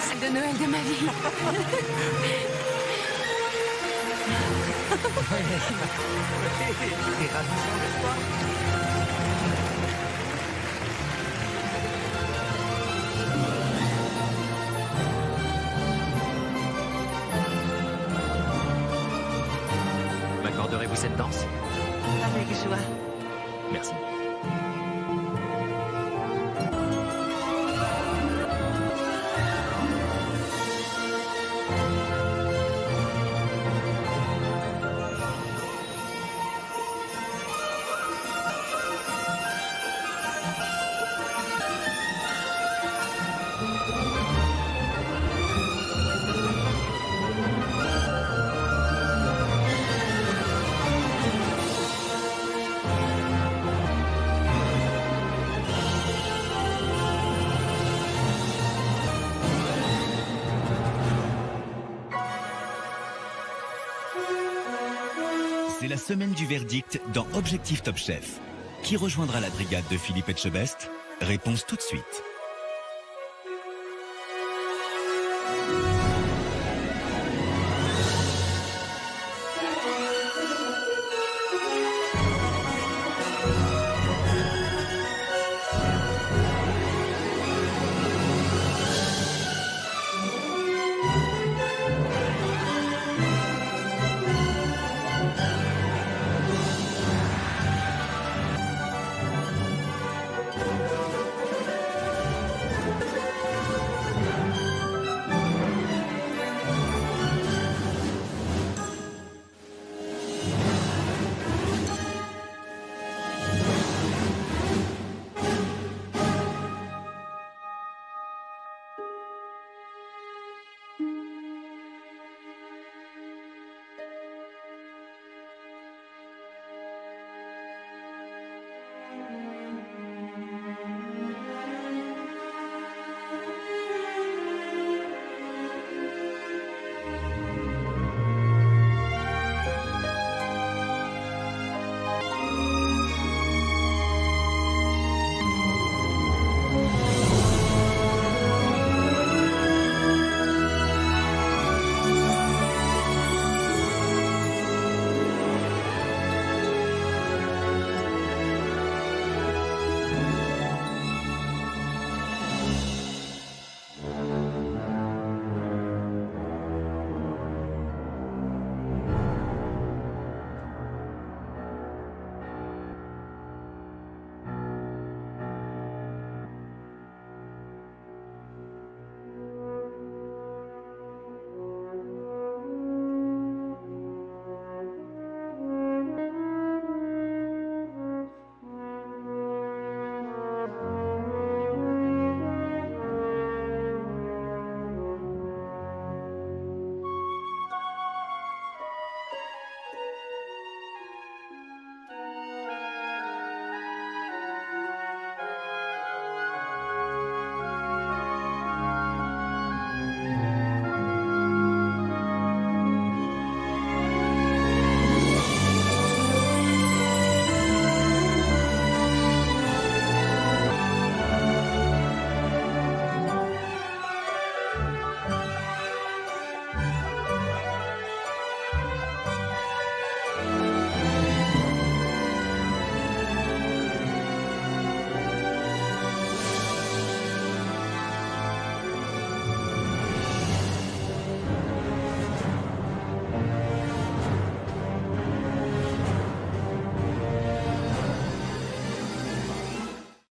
C'est de Noël de ma vie. M'accorderez-vous cette danse? Avec joie. Merci. C'est la semaine du verdict dans Objectif Top Chef. Qui rejoindra la brigade de Philippe Etchebest? Réponse tout de suite.